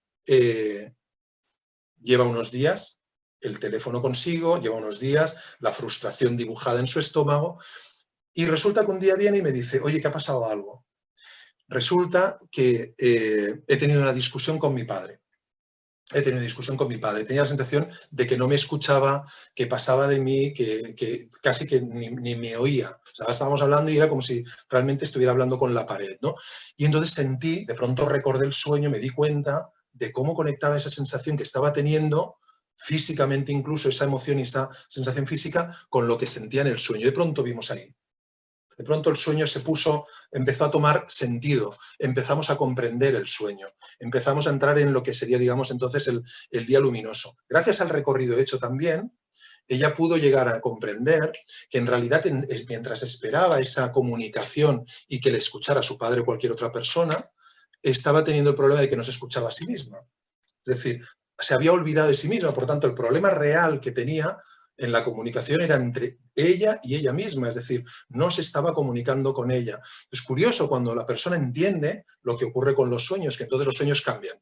lleva unos días el teléfono consigo, lleva unos días la frustración dibujada en su estómago y resulta que un día viene y me dice, oye, ¿qué ha pasado algo? Resulta que he tenido una discusión con mi padre. Tenía la sensación de que no me escuchaba, que pasaba de mí, que casi que ni me oía. O sea, estábamos hablando y era como si realmente estuviera hablando con la pared, ¿no? Y entonces sentí, de pronto recordé el sueño, me di cuenta de cómo conectaba esa sensación que estaba teniendo, físicamente incluso, esa emoción y esa sensación física, con lo que sentía en el sueño. De pronto vimos ahí. De pronto el sueño empezó a tomar sentido, empezamos a comprender el sueño, empezamos a entrar en lo que sería, digamos, entonces el día luminoso. Gracias al recorrido hecho también, ella pudo llegar a comprender que en realidad mientras esperaba esa comunicación y que le escuchara a su padre o cualquier otra persona, estaba teniendo el problema de que no se escuchaba a sí misma. Es decir, se había olvidado de sí misma, por tanto, el problema real que tenía en la comunicación era entre ella y ella misma, es decir, no se estaba comunicando con ella. Es curioso cuando la persona entiende lo que ocurre con los sueños, que entonces los sueños cambian.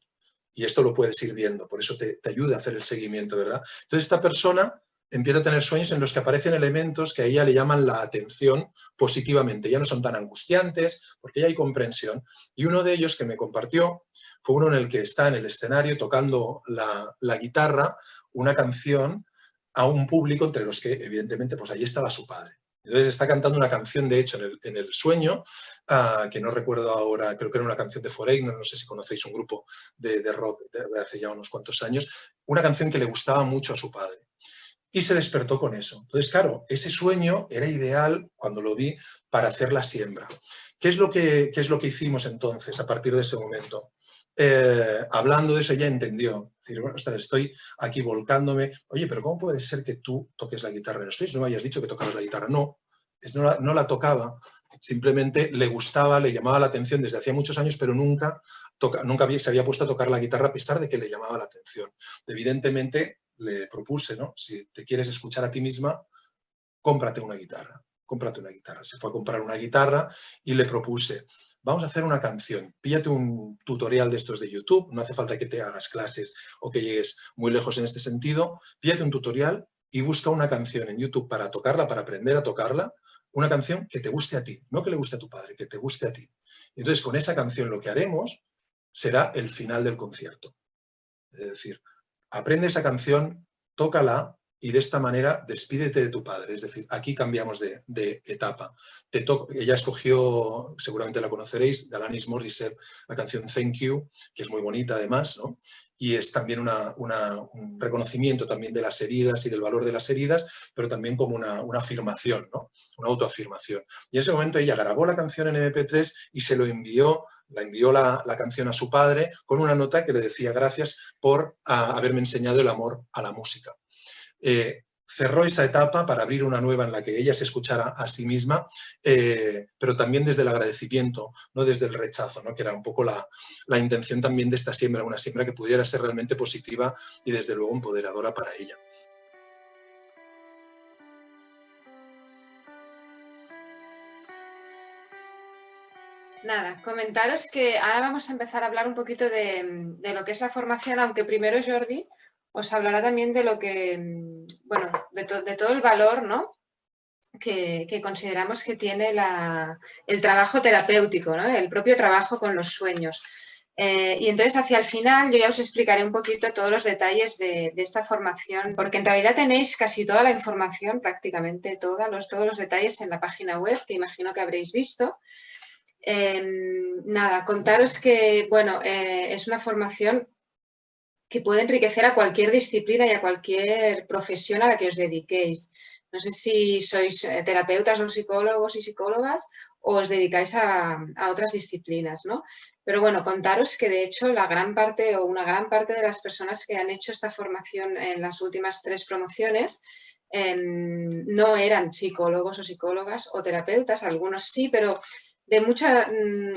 Y esto lo puedes ir viendo, por eso te ayuda a hacer el seguimiento, ¿verdad? Entonces esta persona empieza a tener sueños en los que aparecen elementos que a ella le llaman la atención positivamente. Ya no son tan angustiantes, porque ya hay comprensión. Y uno de ellos que me compartió fue uno en el que está en el escenario tocando la guitarra, una canción a un público entre los que, evidentemente, pues allí estaba su padre. Entonces está cantando una canción, de hecho, en el sueño, que no recuerdo ahora, creo que era una canción de Foreigner, no sé si conocéis un grupo de rock de hace ya unos cuantos años, una canción que le gustaba mucho a su padre. Y se despertó con eso. Entonces, claro, ese sueño era ideal, cuando lo vi, para hacer la siembra. ¿Qué es lo que hicimos entonces a partir de ese momento? Hablando de eso, ella entendió. Es decir, bueno, estoy aquí volcándome. Oye, pero ¿cómo puede ser que tú toques la guitarra en los sueños? No me habías dicho que tocabas la guitarra. No, no la tocaba. Simplemente le gustaba, le llamaba la atención desde hacía muchos años, pero nunca se había puesto a tocar la guitarra a pesar de que le llamaba la atención. Evidentemente, le propuse, ¿no? Si te quieres escuchar a ti misma, cómprate una guitarra. Cómprate una guitarra. Se fue a comprar una guitarra y le propuse, vamos a hacer una canción. Píllate un tutorial de estos de YouTube, no hace falta que te hagas clases o que llegues muy lejos en este sentido. Píllate un tutorial y busca una canción en YouTube para tocarla, para aprender a tocarla, una canción que te guste a ti, no que le guste a tu padre, que te guste a ti. Entonces, con esa canción lo que haremos será el final del concierto. Es decir, aprende esa canción, tócala y de esta manera despídete de tu padre. Es decir, aquí cambiamos de etapa. Ella escogió, seguramente la conoceréis, de Alanis Morissette, la canción Thank You, que es muy bonita además, ¿no? Y es también un reconocimiento también de las heridas y del valor de las heridas, pero también como una afirmación, ¿no? Una autoafirmación. Y en ese momento ella grabó la canción en MP3 y se lo envió, la canción a su padre con una nota que le decía gracias por haberme enseñado el amor a la música. Cerró esa etapa para abrir una nueva en la que ella se escuchara a sí misma, pero también desde el agradecimiento, no desde el rechazo, ¿no? Que era un poco la intención también de esta siembra, una siembra que pudiera ser realmente positiva y desde luego empoderadora para ella.
Nada, comentaros que ahora vamos a empezar a hablar un poquito de lo que es la formación, aunque primero Jordi os hablará también de lo que, bueno, de todo el valor, ¿no? Que consideramos que tiene el trabajo terapéutico, ¿no? El propio trabajo con los sueños. Y entonces hacia el final yo ya os explicaré un poquito todos los detalles de esta formación, porque en realidad tenéis casi toda la información, prácticamente todos los detalles en la página web, que imagino que habréis visto. Nada, contaros que, bueno, es una formación que puede enriquecer a cualquier disciplina y a cualquier profesión a la que os dediquéis. No sé si sois terapeutas o psicólogos y psicólogas o os dedicáis a otras disciplinas, ¿no? Pero bueno, contaros que de hecho una gran parte de las personas que han hecho esta formación en las últimas 3 promociones no eran psicólogos o psicólogas o terapeutas, algunos sí, pero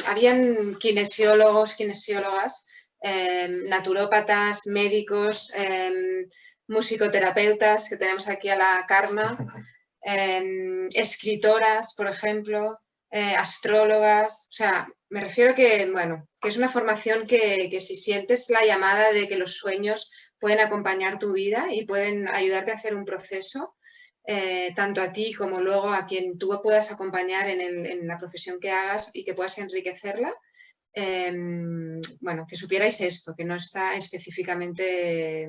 habían kinesiólogos, kinesiólogas, naturópatas, médicos, musicoterapeutas, que tenemos aquí a la Karma, escritoras, por ejemplo, astrólogas. O sea, me refiero que, bueno, que es una formación que si sientes la llamada de que los sueños pueden acompañar tu vida y pueden ayudarte a hacer un proceso, tanto a ti como luego a quien tú puedas acompañar en la profesión que hagas y que puedas enriquecerla, bueno, que supierais esto, que no está específicamente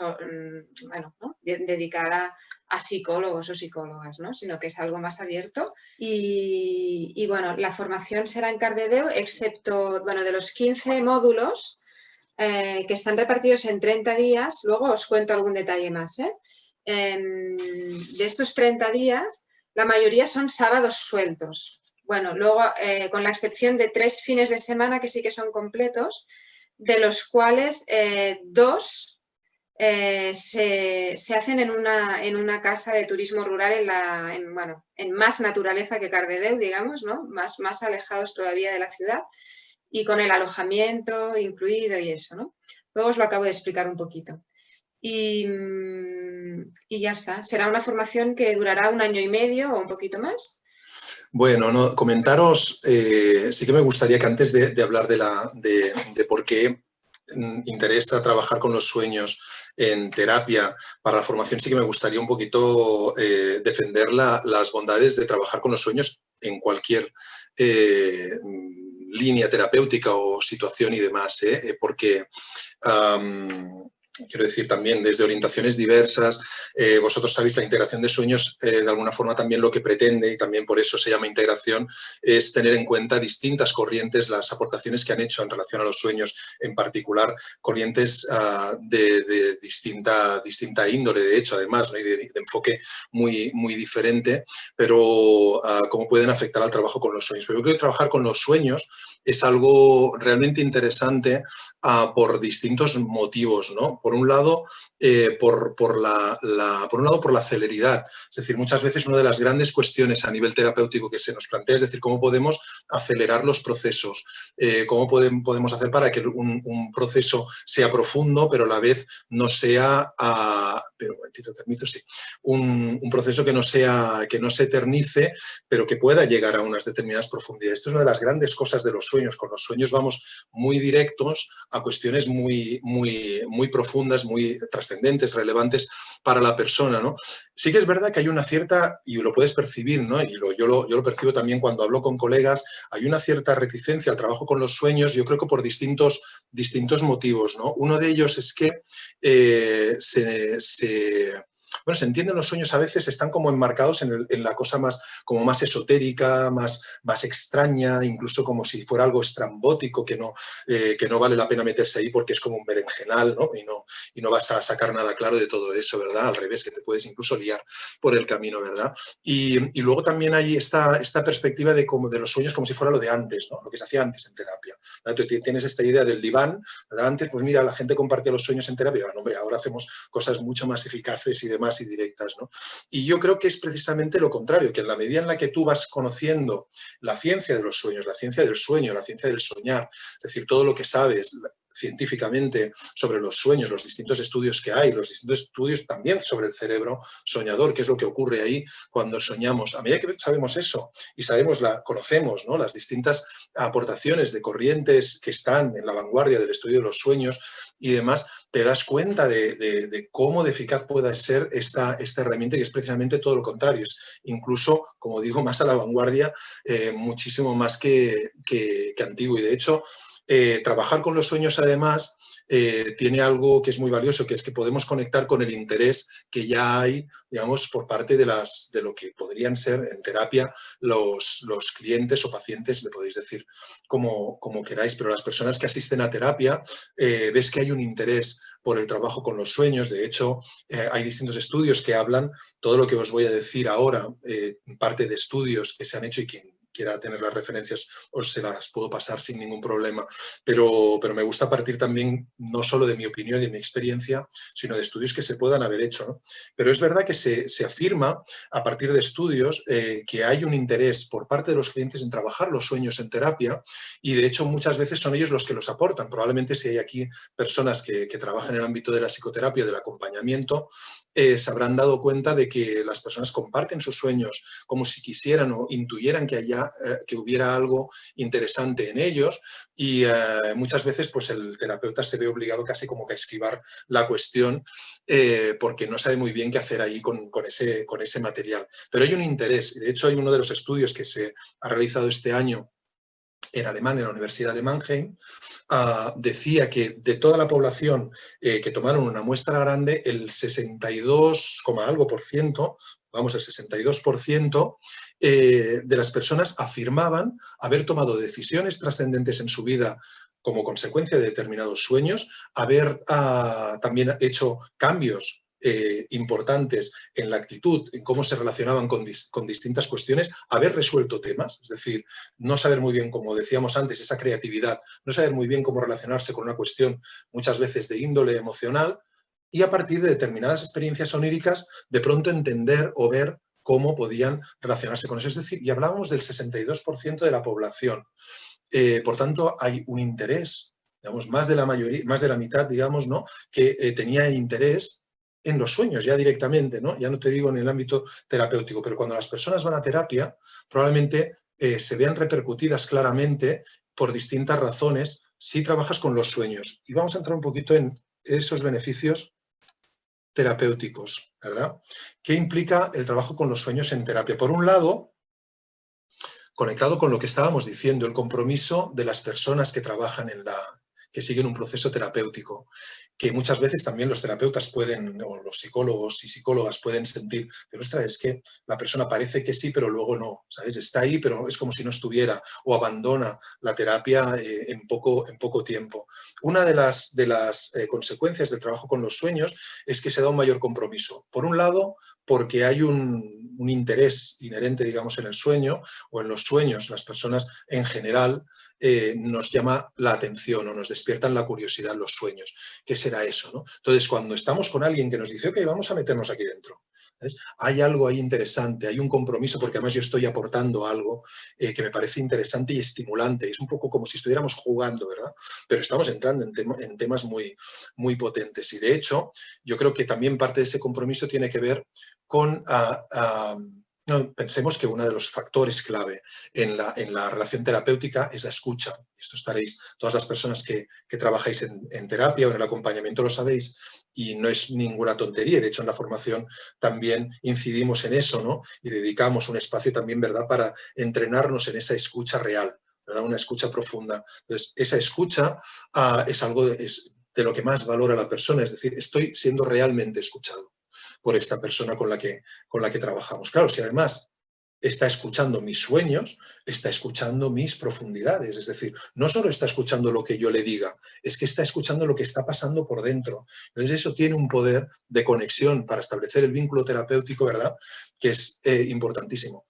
¿no? dedicada a psicólogos o psicólogas, ¿no? Sino que es algo más abierto. Y bueno, la formación será en Cardedeu, excepto, bueno, de los 15 módulos que están repartidos en 30 días, luego os cuento algún detalle más, de estos 30 días, la mayoría son sábados sueltos. Bueno, luego, con la excepción de 3 fines de semana que sí que son completos, de los cuales 2 se hacen en una casa de turismo rural en más naturaleza que Cardedeu, digamos, ¿no? Más alejados todavía de la ciudad y con el alojamiento incluido y eso, ¿no? Luego os lo acabo de explicar un poquito. Y ya está. Será una formación que durará 1 año y medio o un poquito más.
Bueno, no, comentaros, sí que me gustaría que antes de hablar de por qué interesa trabajar con los sueños en terapia para la formación, sí que me gustaría un poquito defender las bondades de trabajar con los sueños en cualquier línea terapéutica o situación y demás, porque quiero decir también desde orientaciones diversas, vosotros sabéis la integración de sueños de alguna forma también lo que pretende, y también por eso se llama integración, es tener en cuenta distintas corrientes, las aportaciones que han hecho en relación a los sueños, en particular corrientes de distinta índole, de hecho, además, ¿no? Y de enfoque muy diferente, pero cómo pueden afectar al trabajo con los sueños. Pero yo creo que trabajar con los sueños es algo realmente interesante por distintos motivos, ¿no? Por un lado, por la celeridad. Es decir, muchas veces una de las grandes cuestiones a nivel terapéutico que se nos plantea es decir, cómo podemos acelerar los procesos, cómo podemos hacer para que un proceso sea profundo, pero a la vez no sea, pero un momentito, termito, sí, un proceso que no se eternice, pero que pueda llegar a unas determinadas profundidades. Esto es una de las grandes cosas de los sueños. Con los sueños vamos muy directos a cuestiones muy profundas, muy trascendentes, relevantes para la persona, ¿no? Sí que es verdad que hay una cierta, y lo puedes percibir, ¿no? Y yo lo percibo también cuando hablo con colegas, hay una cierta reticencia al trabajo con los sueños, yo creo que por distintos motivos, ¿no? Uno de ellos es que bueno, se entienden los sueños a veces, están como enmarcados en la cosa más, como más esotérica, más extraña, incluso como si fuera algo estrambótico que no vale la pena meterse ahí porque es como un berenjenal, ¿no? Y no vas a sacar nada claro de todo eso, ¿verdad? Al revés, que te puedes incluso liar por el camino, ¿verdad? Y luego también hay esta perspectiva de los sueños como si fuera lo de antes, ¿no? Lo que se hacía antes en terapia. Tú tienes esta idea del diván, ¿verdad? Antes, pues mira, la gente compartía los sueños en terapia. No, hombre, ahora hacemos cosas mucho más eficaces y demás y directas, ¿no? Y yo creo que es precisamente lo contrario, que en la medida en la que tú vas conociendo la ciencia de los sueños, la ciencia del sueño, la ciencia del soñar, es decir, todo lo que sabes científicamente sobre los sueños, los distintos estudios que hay, los distintos estudios también sobre el cerebro soñador, qué es lo que ocurre ahí cuando soñamos. A medida que sabemos eso y conocemos, ¿no?, las distintas aportaciones de corrientes que están en la vanguardia del estudio de los sueños y demás, te das cuenta de cómo de eficaz puede ser esta herramienta, que es precisamente todo lo contrario. Es incluso, como digo, más a la vanguardia, muchísimo más que antiguo. Y de hecho, trabajar con los sueños, además, tiene algo que es muy valioso, que es que podemos conectar con el interés que ya hay, digamos, por parte de lo que podrían ser en terapia los clientes o pacientes, le podéis decir como queráis, pero las personas que asisten a terapia, ves que hay un interés por el trabajo con los sueños. De hecho, hay distintos estudios que hablan, todo lo que os voy a decir ahora, parte de estudios que se han hecho, y quien quiera tener las referencias os se las puedo pasar sin ningún problema, pero me gusta partir también no solo de mi opinión y de mi experiencia, sino de estudios que se puedan haber hecho, ¿no? Pero es verdad que se afirma a partir de estudios que hay un interés por parte de los clientes en trabajar los sueños en terapia, y de hecho muchas veces son ellos los que los aportan. Probablemente si hay aquí personas que trabajan en el ámbito de la psicoterapia, del acompañamiento, se habrán dado cuenta de que las personas comparten sus sueños como si quisieran o intuyeran que hubiera algo interesante en ellos, y muchas veces pues el terapeuta se ve obligado casi como que a esquivar la cuestión porque no sabe muy bien qué hacer ahí con ese material. Pero hay un interés, y de hecho hay uno de los estudios que se ha realizado este año en Alemania, en la Universidad de Mannheim, decía que de toda la población que tomaron una muestra grande, el 62, algo por ciento, vamos, el 62% de las personas afirmaban haber tomado decisiones trascendentes en su vida como consecuencia de determinados sueños, haber también hecho cambios importantes en la actitud, en cómo se relacionaban con distintas cuestiones, haber resuelto temas, es decir, no saber muy bien, como decíamos antes, esa creatividad, no saber muy bien cómo relacionarse con una cuestión muchas veces de índole emocional, y a partir de determinadas experiencias oníricas, de pronto entender o ver cómo podían relacionarse con eso. Es decir, y hablábamos del 62% de la población. Por tanto, hay un interés, digamos, más de la mitad, digamos, ¿no?, que tenía interés en los sueños ya directamente, ¿no? Ya no te digo en el ámbito terapéutico, pero cuando las personas van a terapia, probablemente se vean repercutidas claramente por distintas razones si trabajas con los sueños. Y vamos a entrar un poquito en esos beneficios terapéuticos, ¿verdad? ¿Qué implica el trabajo con los sueños en terapia? Por un lado, conectado con lo que estábamos diciendo, el compromiso de las personas que trabajan que siguen un proceso terapéutico, que muchas veces también los terapeutas pueden, o los psicólogos y psicólogas pueden sentir, pero ostras, es que la persona parece que sí, pero luego no, ¿sabes? Está ahí, pero es como si no estuviera, o abandona la terapia en poco tiempo. Una de las consecuencias del trabajo con los sueños es que se da un mayor compromiso. Por un lado, porque hay un interés inherente, digamos, en el sueño, o en los sueños, las personas en general, nos llama la atención o nos despiertan la curiosidad los sueños. ¿Qué será eso, no? Entonces, cuando estamos con alguien que nos dice, ok, vamos a meternos aquí dentro, ¿ves? Hay algo ahí interesante, hay un compromiso, porque además yo estoy aportando algo que me parece interesante y estimulante. Es un poco como si estuviéramos jugando, ¿verdad? Pero estamos entrando en temas muy, muy potentes. Y de hecho, yo creo que también parte de ese compromiso tiene que ver con... No, pensemos que uno de los factores clave en la relación terapéutica es la escucha. Esto estaréis, todas las personas que trabajáis en terapia o en el acompañamiento lo sabéis, y no es ninguna tontería. De hecho, en la formación también incidimos en eso, ¿no? Y dedicamos un espacio también, ¿verdad?, para entrenarnos en esa escucha real, ¿verdad?, una escucha profunda. Entonces, esa escucha es algo de lo que más valora la persona, es decir, estoy siendo realmente escuchado. por esta persona con la que trabajamos. Claro, si además está escuchando mis sueños, está escuchando mis profundidades. Es decir, no solo está escuchando lo que yo le diga, es que está escuchando lo que está pasando por dentro. Entonces eso tiene un poder de conexión para establecer el vínculo terapéutico, ¿verdad?, que es importantísimo.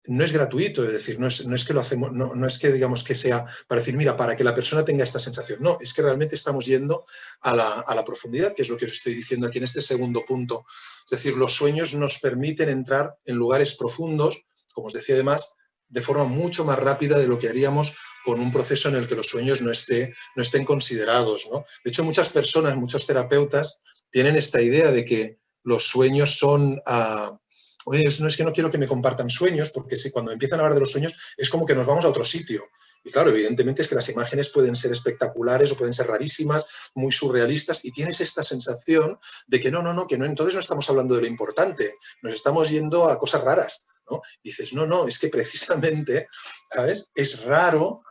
No es gratuito, es decir, no es que lo hacemos, no es que digamos que sea para decir, mira, para que la persona tenga esta sensación. No, es que realmente estamos yendo a la profundidad, que es lo que os estoy diciendo aquí en este segundo punto. Es decir, los sueños nos permiten entrar en lugares profundos, como os decía además, de forma mucho más rápida de lo que haríamos con un proceso en el que los sueños no estén considerados, ¿no? De hecho, muchas personas, muchos terapeutas tienen esta idea de que los sueños son... Oye, no es que no quiero que me compartan sueños, porque si cuando empiezan a hablar de los sueños es como que nos vamos a otro sitio. Y claro, evidentemente es que las imágenes pueden ser espectaculares o pueden ser rarísimas, muy surrealistas, y tienes esta sensación de que entonces no estamos hablando de lo importante, nos estamos yendo a cosas raras, ¿no? Y dices, no, es que precisamente, ¿sabes?, es raro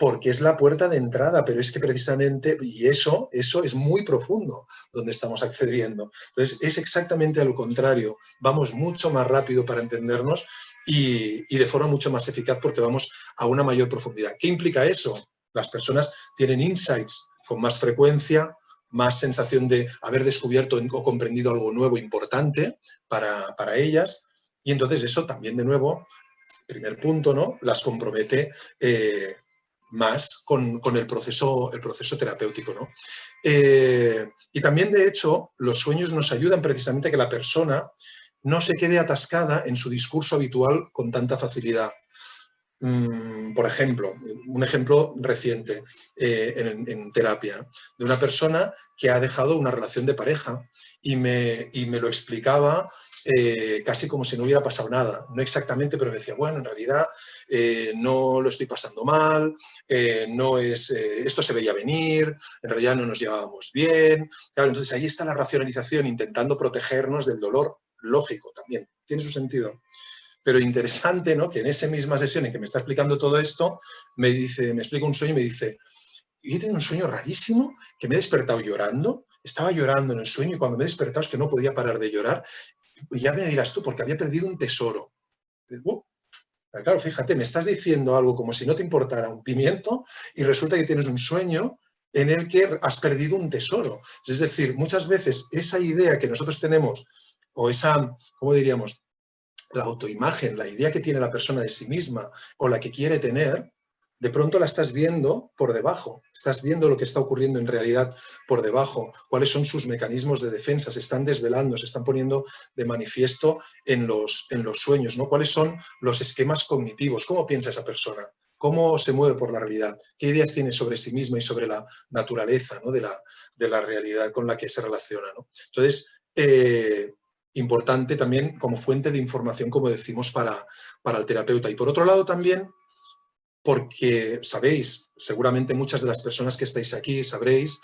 porque es la puerta de entrada, pero es que precisamente, y eso es muy profundo donde estamos accediendo. Entonces, es exactamente a lo contrario. Vamos mucho más rápido para entendernos y de forma mucho más eficaz porque vamos a una mayor profundidad. ¿Qué implica eso? Las personas tienen insights con más frecuencia, más sensación de haber descubierto o comprendido algo nuevo importante para ellas, y entonces eso también, de nuevo, primer punto, ¿no?, las compromete más con el proceso terapéutico, ¿no? Y también, de hecho, los sueños nos ayudan precisamente a que la persona no se quede atascada en su discurso habitual con tanta facilidad. Por ejemplo, un ejemplo reciente en terapia, de una persona que ha dejado una relación de pareja y me lo explicaba casi como si no hubiera pasado nada. No exactamente, pero me decía, bueno, en realidad no lo estoy pasando mal, esto se veía venir, en realidad no nos llevábamos bien. Claro, entonces ahí está la racionalización intentando protegernos del dolor, lógico también, tiene su sentido. Pero interesante, ¿no?, que en esa misma sesión en que me está explicando todo esto, me explica un sueño y me dice, yo he tenido un sueño rarísimo, que me he despertado llorando, estaba llorando en el sueño y cuando me he despertado es que no podía parar de llorar, y ya me dirás tú, porque había perdido un tesoro. Claro, fíjate, me estás diciendo algo como si no te importara un pimiento y resulta que tienes un sueño en el que has perdido un tesoro. Es decir, muchas veces esa idea que nosotros tenemos, o esa, ¿cómo diríamos?, la autoimagen, la idea que tiene la persona de sí misma o la que quiere tener, de pronto la estás viendo por debajo, estás viendo lo que está ocurriendo en realidad por debajo, cuáles son sus mecanismos de defensa, se están desvelando, se están poniendo de manifiesto en los sueños, ¿no? ¿Cuáles son los esquemas cognitivos? ¿Cómo piensa esa persona? ¿Cómo se mueve por la realidad? ¿Qué ideas tiene sobre sí misma y sobre la naturaleza, ¿no?, de la realidad con la que se relaciona, ¿no? Entonces, importante también como fuente de información, como decimos, para el terapeuta. Y por otro lado también, porque sabéis, seguramente muchas de las personas que estáis aquí sabréis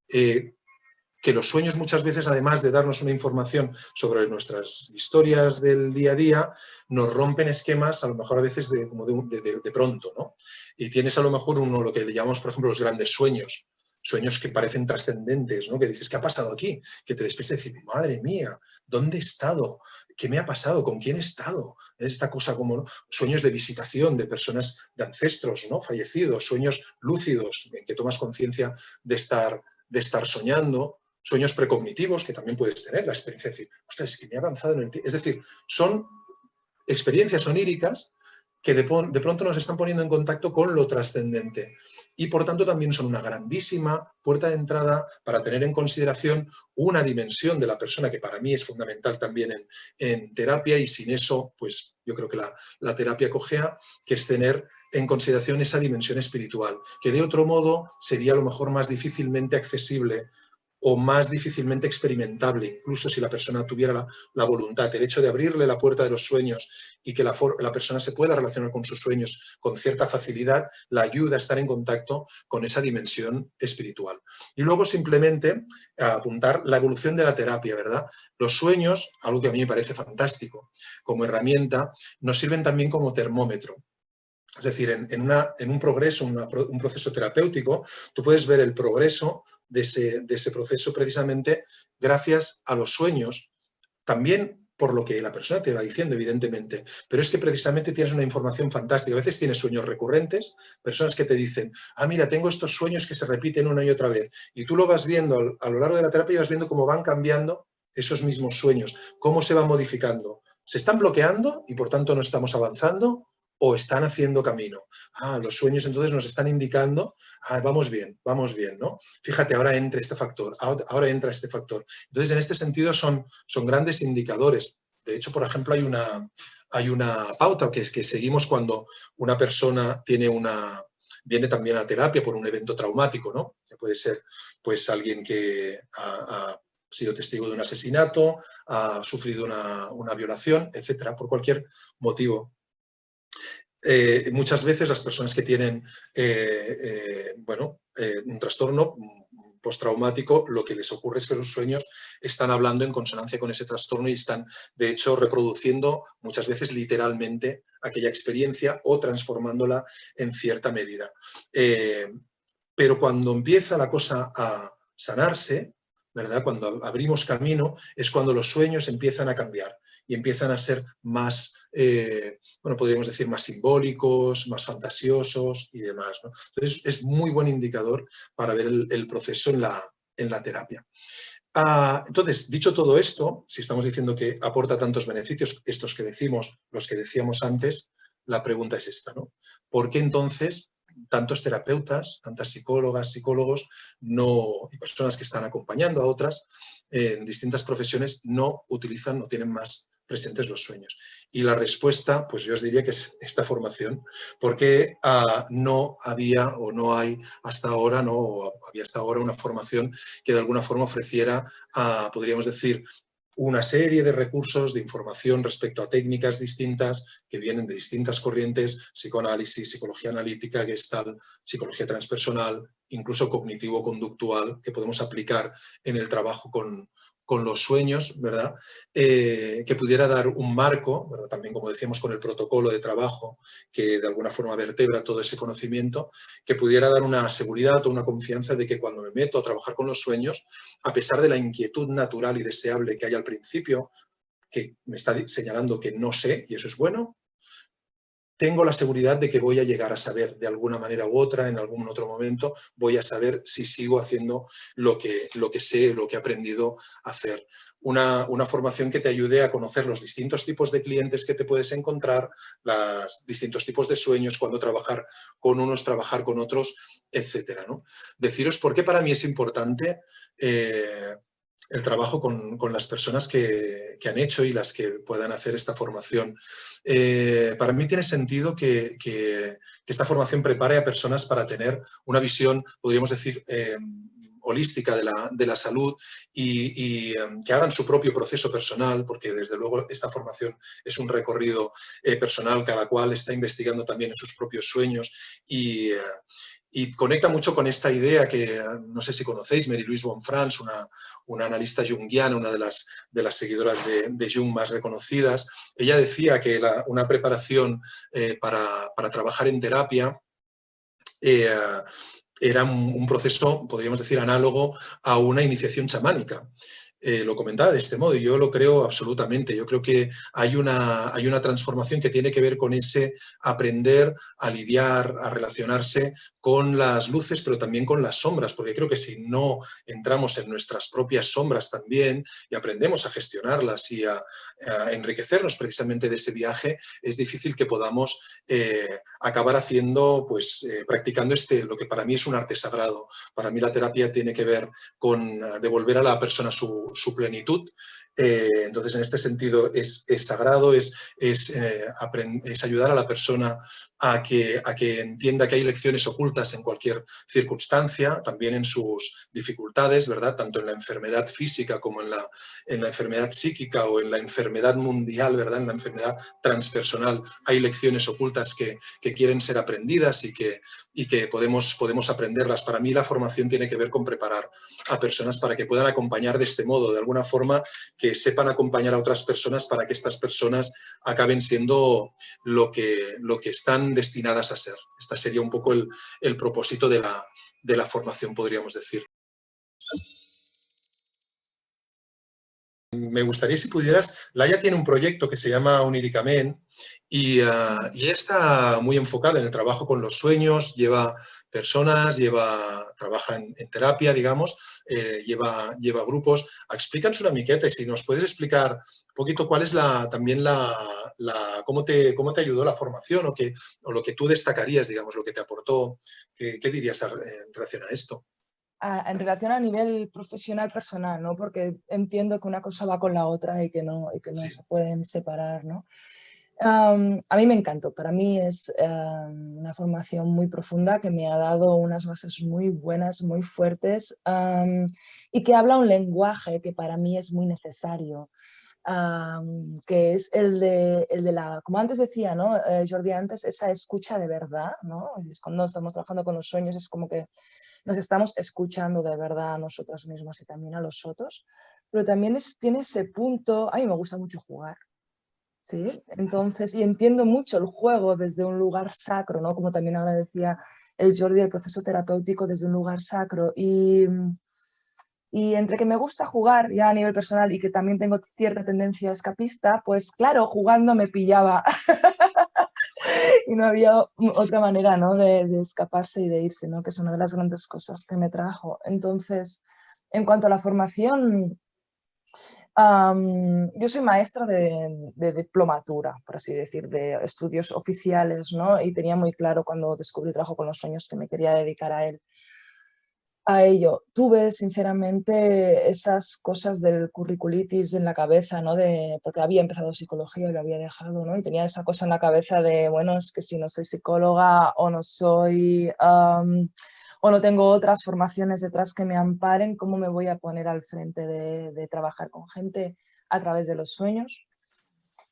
que los sueños muchas veces, además de darnos una información sobre nuestras historias del día a día, nos rompen esquemas, a lo mejor a veces de pronto, ¿no? Y tienes a lo mejor lo que le llamamos, por ejemplo, los grandes sueños. Sueños que parecen trascendentes, ¿no? Que dices, ¿qué ha pasado aquí? Que te despiertas y dices, madre mía, ¿dónde he estado? ¿Qué me ha pasado? ¿Con quién he estado? Esta cosa como, ¿no?, sueños de visitación de personas, de ancestros, ¿no?, fallecidos, sueños lúcidos en que tomas conciencia de estar soñando, sueños precognitivos que también puedes tener, la experiencia de decir, ostras, es que me ha avanzado en el tiempo. Es decir, son experiencias oníricas que de pronto nos están poniendo en contacto con lo trascendente y por tanto también son una grandísima puerta de entrada para tener en consideración una dimensión de la persona que para mí es fundamental también en terapia, y sin eso pues yo creo que la terapia cojea, que es tener en consideración esa dimensión espiritual, que de otro modo sería a lo mejor más difícilmente accesible o más difícilmente experimentable, incluso si la persona tuviera la voluntad. El hecho de abrirle la puerta de los sueños y que la persona se pueda relacionar con sus sueños con cierta facilidad, la ayuda a estar en contacto con esa dimensión espiritual. Y luego simplemente apuntar la evolución de la terapia, ¿verdad? Los sueños, algo que a mí me parece fantástico, como herramienta, nos sirven también como termómetro. Es decir, en un progreso, un proceso terapéutico, tú puedes ver el progreso de ese proceso precisamente gracias a los sueños también por lo que la persona te va diciendo, evidentemente, pero es que precisamente tienes una información fantástica. A veces tienes sueños recurrentes, personas que te dicen, mira, tengo estos sueños que se repiten una y otra vez, y tú lo vas viendo a lo largo de la terapia y vas viendo cómo van cambiando esos mismos sueños, cómo se van modificando. ¿Se están bloqueando y por tanto no estamos avanzando o están haciendo camino? Los sueños entonces nos están indicando, vamos bien, ¿no? Fíjate, ahora entra este factor, ahora entra este factor. Entonces, en este sentido son grandes indicadores. De hecho, por ejemplo, hay una pauta que seguimos cuando una persona viene también a terapia por un evento traumático, ¿no? Que puede ser pues alguien que ha sido testigo de un asesinato, ha sufrido una violación, etcétera, por cualquier motivo. Muchas veces las personas que tienen un trastorno postraumático, lo que les ocurre es que los sueños están hablando en consonancia con ese trastorno y están, de hecho, reproduciendo muchas veces literalmente aquella experiencia o transformándola en cierta medida. Pero cuando empieza la cosa a sanarse, ¿verdad? Cuando abrimos camino, es cuando los sueños empiezan a cambiar y empiezan a ser más, podríamos decir, más simbólicos, más fantasiosos y demás, ¿no? Entonces, es muy buen indicador para ver el proceso en la terapia. Entonces, dicho todo esto, si estamos diciendo que aporta tantos beneficios, estos que decimos, los que decíamos antes, la pregunta es esta, ¿no? ¿Por qué entonces tantos terapeutas, tantas psicólogas, psicólogos y personas que están acompañando a otras en distintas profesiones no utilizan, no tienen más presentes los sueños? Y la respuesta, pues yo os diría que es esta formación, porque no había o no hay hasta ahora, había hasta ahora una formación que de alguna forma ofreciera, podríamos decir, una serie de recursos de información respecto a técnicas distintas que vienen de distintas corrientes, psicoanálisis, psicología analítica, Gestalt, psicología transpersonal, incluso cognitivo-conductual, que podemos aplicar en el trabajo con los sueños, ¿verdad? Que pudiera dar un marco, ¿verdad? También, como decíamos, con el protocolo de trabajo, que de alguna forma vertebra todo ese conocimiento, que pudiera dar una seguridad o una confianza de que cuando me meto a trabajar con los sueños, a pesar de la inquietud natural y deseable que hay al principio, que me está señalando que no sé, y eso es bueno, tengo la seguridad de que voy a llegar a saber de alguna manera u otra, en algún otro momento, voy a saber si sigo haciendo lo que sé, lo que he aprendido a hacer. Una formación que te ayude a conocer los distintos tipos de clientes que te puedes encontrar, los distintos tipos de sueños, cuándo trabajar con unos, trabajar con otros, etcétera, ¿no? Deciros por qué para mí es importante el trabajo con las personas que han hecho y las que puedan hacer esta formación. Para mí tiene sentido que esta formación prepare a personas para tener una visión, podríamos decir, holística de la salud y que hagan su propio proceso personal, porque desde luego esta formación es un recorrido personal, cada cual está investigando también en sus propios sueños y conecta mucho con esta idea que no sé si conocéis, Mary Louise von Franz, una analista junguiana, una de las seguidoras de Jung más reconocidas. Ella decía que una preparación para trabajar en terapia era un proceso, podríamos decir, análogo a una iniciación chamánica. Lo comentaba de este modo y yo lo creo absolutamente. Yo creo que hay una transformación que tiene que ver con ese aprender a lidiar, a relacionarse con las luces, pero también con las sombras, porque creo que si no entramos en nuestras propias sombras también y aprendemos a gestionarlas y a enriquecernos precisamente de ese viaje, es difícil que podamos acabar haciendo, practicando lo que para mí es un arte sagrado. Para mí la terapia tiene que ver con devolver a la persona su plenitud. Entonces, en este sentido, es sagrado, es ayudar a la persona a que entienda que hay lecciones ocultas en cualquier circunstancia, también en sus dificultades, ¿verdad? Tanto en la enfermedad física como en la enfermedad psíquica o en la enfermedad mundial, ¿verdad? En la enfermedad transpersonal hay lecciones ocultas que quieren ser aprendidas y que podemos aprenderlas. Para mí la formación tiene que ver con preparar a personas para que puedan acompañar de este modo, de alguna forma, que sepan acompañar a otras personas para que estas personas acaben siendo lo que están destinadas a ser. Este sería un poco el propósito de la formación, podríamos decir. Me gustaría si pudieras, Laia tiene un proyecto que se llama Oniricament y ella está muy enfocada en el trabajo con los sueños, lleva personas, trabaja en terapia, digamos, lleva grupos. Explícanos una miqueta y si nos puedes explicar un poquito cuál es cómo te ayudó la formación o lo que tú destacarías, digamos, lo que te aportó, ¿qué dirías en relación a esto?
En relación a nivel profesional personal, ¿no? Porque entiendo que una cosa va con la otra y que no
Sí.
se pueden separar, ¿no? A mí me encantó, para mí es una formación muy profunda que me ha dado unas bases muy buenas, muy fuertes y que habla un lenguaje que para mí es muy necesario, que es el de la, como antes decía, ¿no? Jordi, antes, esa escucha de verdad, ¿no? Es cuando estamos trabajando con los sueños es como que nos estamos escuchando de verdad a nosotros mismos y también a los otros, pero también tiene ese punto, a mí me gusta mucho jugar, ¿sí? Entonces, y entiendo mucho el juego desde un lugar sacro, ¿no? Como también ahora decía el Jordi, el proceso terapéutico desde un lugar sacro. Y entre que me gusta jugar ya a nivel personal y que también tengo cierta tendencia escapista, pues claro, jugando me pillaba y no había otra manera, ¿no? de escaparse y de irse, ¿no? Que es una de las grandes cosas que me trajo. Entonces, en cuanto a la formación, yo soy maestra de diplomatura, por así decir, de estudios oficiales, ¿no? Y tenía muy claro cuando descubrí el trabajo con los sueños que me quería dedicar a ello. Tuve, sinceramente, esas cosas del curriculitis en la cabeza, ¿no? Porque había empezado psicología y lo había dejado, ¿no? Y tenía esa cosa en la cabeza de, bueno, es que si no soy psicóloga o no soy... o no tengo otras formaciones detrás que me amparen, ¿cómo me voy a poner al frente de trabajar con gente a través de los sueños?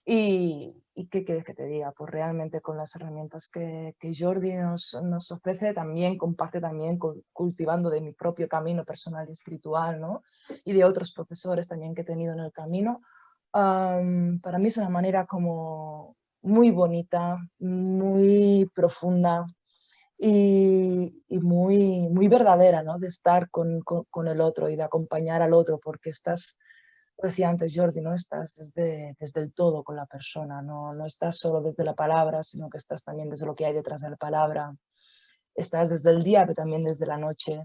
¿Y qué quieres que te diga? Pues realmente con las herramientas que Jordi nos ofrece, también comparte también cultivando de mi propio camino personal y espiritual, ¿no? Y de otros profesores también que he tenido en el camino. Para mí es una manera como muy bonita, muy profunda y muy verdadera, ¿no? De estar con el otro y de acompañar al otro, porque estás, como decía antes Jordi, ¿no? Estás desde el todo con la persona, no estás solo desde la palabra, sino que estás también desde lo que hay detrás de la palabra, estás desde el día, pero también desde la noche,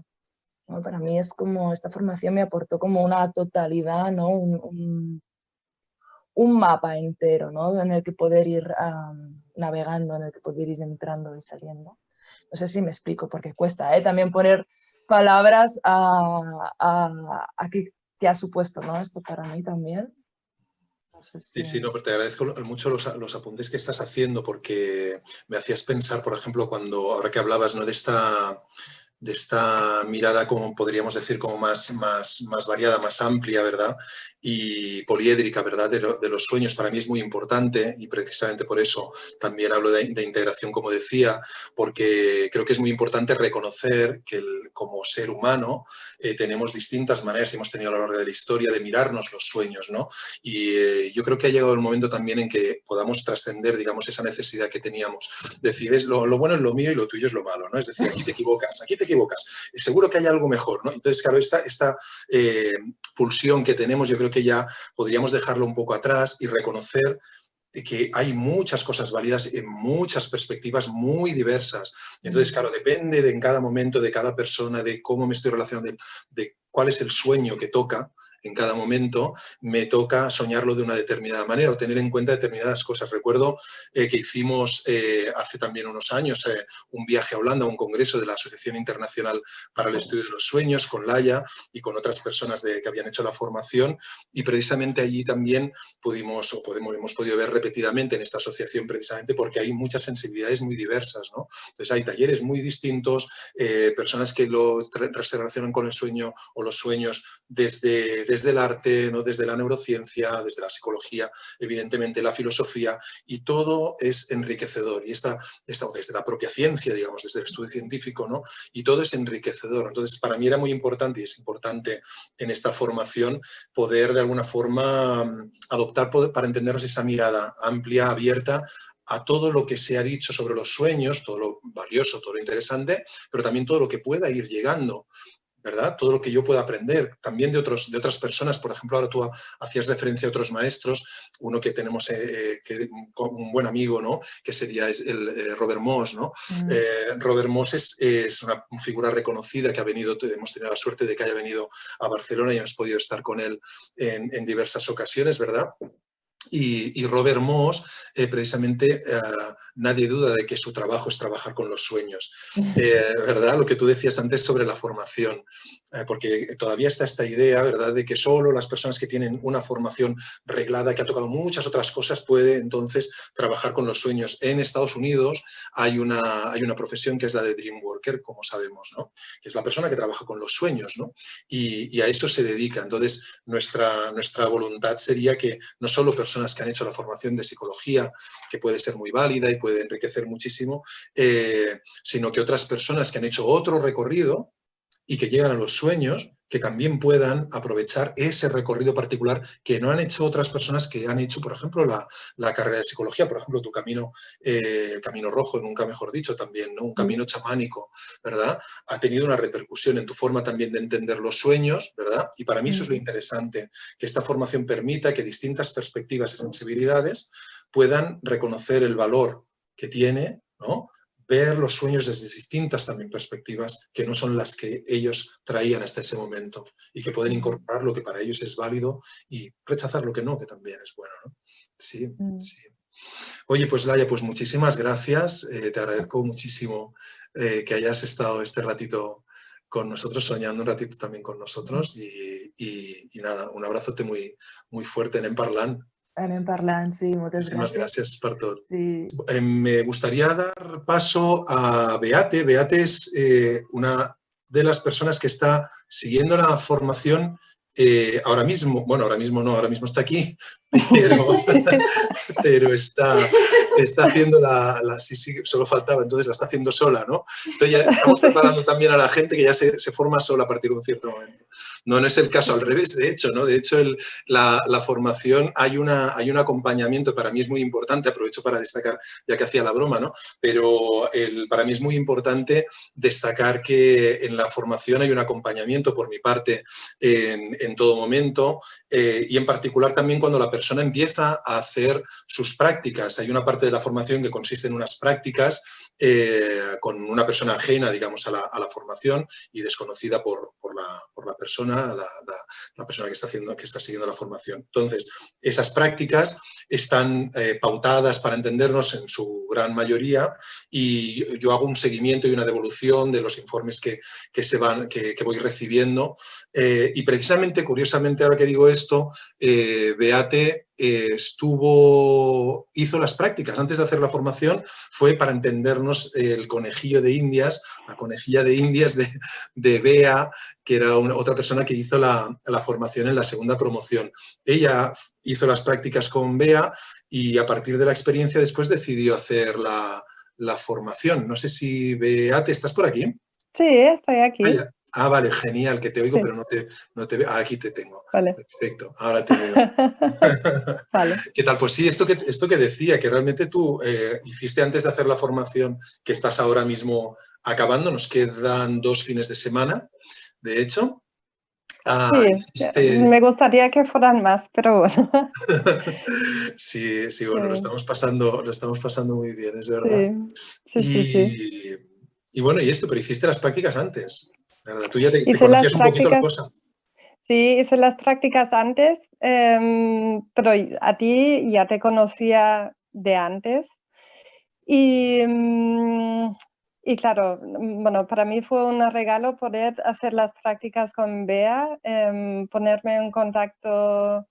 ¿no? Para mí es como, esta formación me aportó como una totalidad, ¿no? Un mapa entero, ¿no? En el que poder ir navegando, en el que poder ir entrando y saliendo. No sé si me explico, porque cuesta también poner palabras a qué ha supuesto, ¿no? Esto para mí también. No sé si...
Sí, no, pero te agradezco mucho los apuntes que estás haciendo porque me hacías pensar, por ejemplo, ahora que hablabas, ¿no? de esta mirada, como podríamos decir, como más variada, más amplia, ¿verdad? Y poliédrica, ¿verdad? De los sueños, para mí es muy importante y precisamente por eso también hablo de integración, como decía, porque creo que es muy importante reconocer que como ser humano tenemos distintas maneras, y hemos tenido a lo largo de la historia, de mirarnos los sueños, ¿no? Y yo creo que ha llegado el momento también en que podamos trascender, digamos, esa necesidad que teníamos. Decir, lo bueno es lo mío y lo tuyo es lo malo, ¿no? Es decir, aquí te equivocas, seguro que hay algo mejor, ¿no? Entonces, claro, esta pulsión que tenemos, yo creo que ya podríamos dejarlo un poco atrás y reconocer que hay muchas cosas válidas en muchas perspectivas muy diversas. Entonces, claro, depende en cada momento, de cada persona, de cómo me estoy relacionando, de cuál es el sueño que toca. En cada momento me toca soñarlo de una determinada manera o tener en cuenta determinadas cosas. Recuerdo que hicimos hace también unos años un viaje a Holanda, un congreso de la Asociación Internacional para el Estudio de los Sueños con Laia y con otras personas que habían hecho la formación, y precisamente allí también hemos podido ver repetidamente en esta asociación, precisamente porque hay muchas sensibilidades muy diversas, ¿no? Entonces hay talleres muy distintos, personas que se relacionan con el sueño o los sueños desde el arte, ¿no? Desde la neurociencia, desde la psicología, evidentemente la filosofía, y todo es enriquecedor. Y desde la propia ciencia, digamos, desde el estudio científico, ¿no? Y todo es enriquecedor. Entonces, para mí era muy importante, y es importante en esta formación, poder de alguna forma adoptar, para entendernos, esa mirada amplia, abierta a todo lo que se ha dicho sobre los sueños, todo lo valioso, todo lo interesante, pero también todo lo que pueda ir llegando ¿verdad? Todo lo que yo pueda aprender, también de otras personas. Por ejemplo, ahora tú hacías referencia a otros maestros, uno que tenemos, un buen amigo, ¿no? Que sería el Robert Moss, ¿no? Robert Moss es una figura reconocida que hemos tenido la suerte de que haya venido a Barcelona y hemos podido estar con él en diversas ocasiones, ¿verdad? Y Robert Moss, precisamente, nadie duda de que su trabajo es trabajar con los sueños, ¿verdad? Lo que tú decías antes sobre la formación, porque todavía está esta idea, ¿verdad?, de que solo las personas que tienen una formación reglada, que ha tocado muchas otras cosas, puede entonces trabajar con los sueños. En Estados Unidos hay una profesión que es la de Dream Worker, como sabemos, ¿no? Que es la persona que trabaja con los sueños, ¿no? Y a eso se dedica. Entonces, nuestra voluntad sería que no solo personas que han hecho la formación de psicología, que puede ser muy válida y puede enriquecer muchísimo, sino que otras personas que han hecho otro recorrido y que llegan a los sueños, que también puedan aprovechar ese recorrido particular que no han hecho otras personas que han hecho, por ejemplo, la carrera de psicología, por ejemplo, tu camino rojo, nunca mejor dicho también, ¿no? Un camino chamánico, ¿verdad? Ha tenido una repercusión en tu forma también de entender los sueños, ¿verdad? Y para mí eso es lo interesante, que esta formación permita que distintas perspectivas y sensibilidades puedan reconocer el valor que tiene, ¿no?, ver los sueños desde distintas también perspectivas que no son las que ellos traían hasta ese momento y que pueden incorporar lo que para ellos es válido y rechazar lo que no, que también es bueno, ¿no? Sí, sí. Oye, pues Laia, pues muchísimas gracias. Te agradezco muchísimo que hayas estado este ratito con nosotros, soñando un ratito también con nosotros y nada, un abrazote muy, muy fuerte en Parlant.
Anem parlant, sí, moltes
Muchísimas
gràcies.
gracias per tot.
Sí.
Me gustaría dar paso a Beate. Beate es una de las personas que está siguiendo la formación ahora mismo. Bueno, ahora mismo no, ahora mismo está aquí, pero está haciendo sí, solo faltaba, entonces la está haciendo sola, ¿no? Estamos preparando también a la gente que ya se forma sola a partir de un cierto momento. No es el caso, al revés, de hecho, ¿no? De hecho, la formación, hay un acompañamiento, para mí es muy importante, aprovecho para destacar, ya que hacía la broma, ¿no? Pero para mí es muy importante destacar que en la formación hay un acompañamiento por mi parte en todo momento y en particular también cuando la persona empieza a hacer sus prácticas. Hay una parte de la formación que consiste en unas prácticas con una persona ajena, digamos, a la formación y desconocida por la persona, la persona que está siguiendo la formación. Entonces, esas prácticas están pautadas, para entendernos, en su gran mayoría, y yo hago un seguimiento y una devolución de los informes que voy recibiendo. Y precisamente, curiosamente, ahora que digo esto, Beate hizo las prácticas. Antes de hacer la formación fue, para entendernos, el conejillo de Indias, la conejilla de Indias de Bea, que era otra persona que hizo la formación en la segunda promoción. Ella hizo las prácticas con Bea y a partir de la experiencia después decidió hacer la formación. No sé si, Beate, ¿estás por aquí?
Sí, estoy aquí.
Vale, genial, que te oigo, sí. Pero no te veo. Aquí te tengo.
Vale.
Perfecto, ahora te veo.
Vale.
¿Qué tal? Pues sí, esto que decía, que realmente tú hiciste antes de hacer la formación que estás ahora mismo acabando, nos quedan 2 fines de semana, de hecho.
Sí, me gustaría que fueran más, pero bueno.
Sí, bueno, lo estamos pasando muy bien, es verdad.
Sí.
Y bueno, pero hiciste las prácticas antes, ¿verdad? Tú ya te conocías un poquito la cosa.
Sí, hice las prácticas antes, pero a ti ya te conocía de antes. Y claro, bueno, para mí fue un regalo poder hacer las prácticas con Bea, ponerme en contacto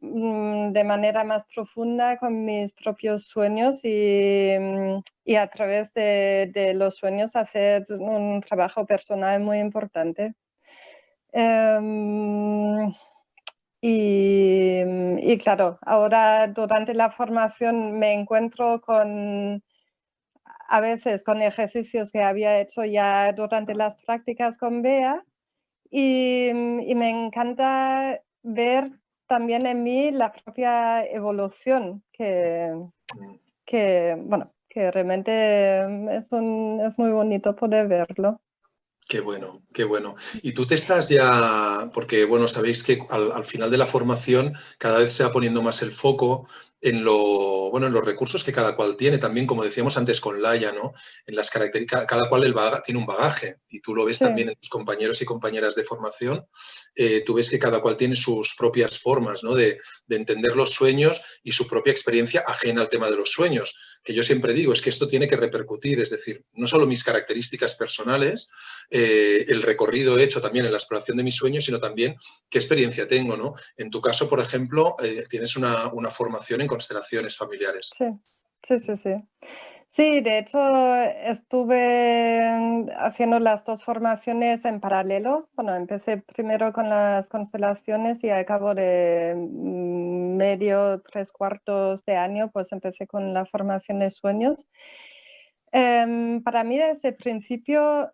de manera más profunda con mis propios sueños y a través de los sueños hacer un trabajo personal muy importante. Y claro, ahora durante la formación me encuentro a veces con ejercicios que había hecho ya durante las prácticas con Bea y me encanta ver también en mí la propia evolución que realmente es muy bonito poder verlo.
Qué bueno, qué bueno. Y tú te estás ya, porque bueno, sabéis que al final de la formación cada vez se va poniendo más el foco en en los recursos que cada cual tiene, también como decíamos antes con Laia, ¿no? En las características, cada cual tiene un bagaje y tú lo ves
Sí.
también en tus compañeros y compañeras de formación, tú ves que cada cual tiene sus propias formas, ¿no? De entender los sueños y su propia experiencia ajena al tema de los sueños, que yo siempre digo, es que esto tiene que repercutir, es decir, no solo mis características personales, el recorrido hecho también en la exploración de mis sueños, sino también qué experiencia tengo, ¿no? En tu caso, por ejemplo, tienes una formación en constelaciones familiares.
Sí, sí, sí, sí. Sí, de hecho estuve haciendo las dos formaciones en paralelo. Bueno, empecé primero con las constelaciones y al cabo de medio, 3/4 de año, pues empecé con la formación de sueños. Para mí desde el principio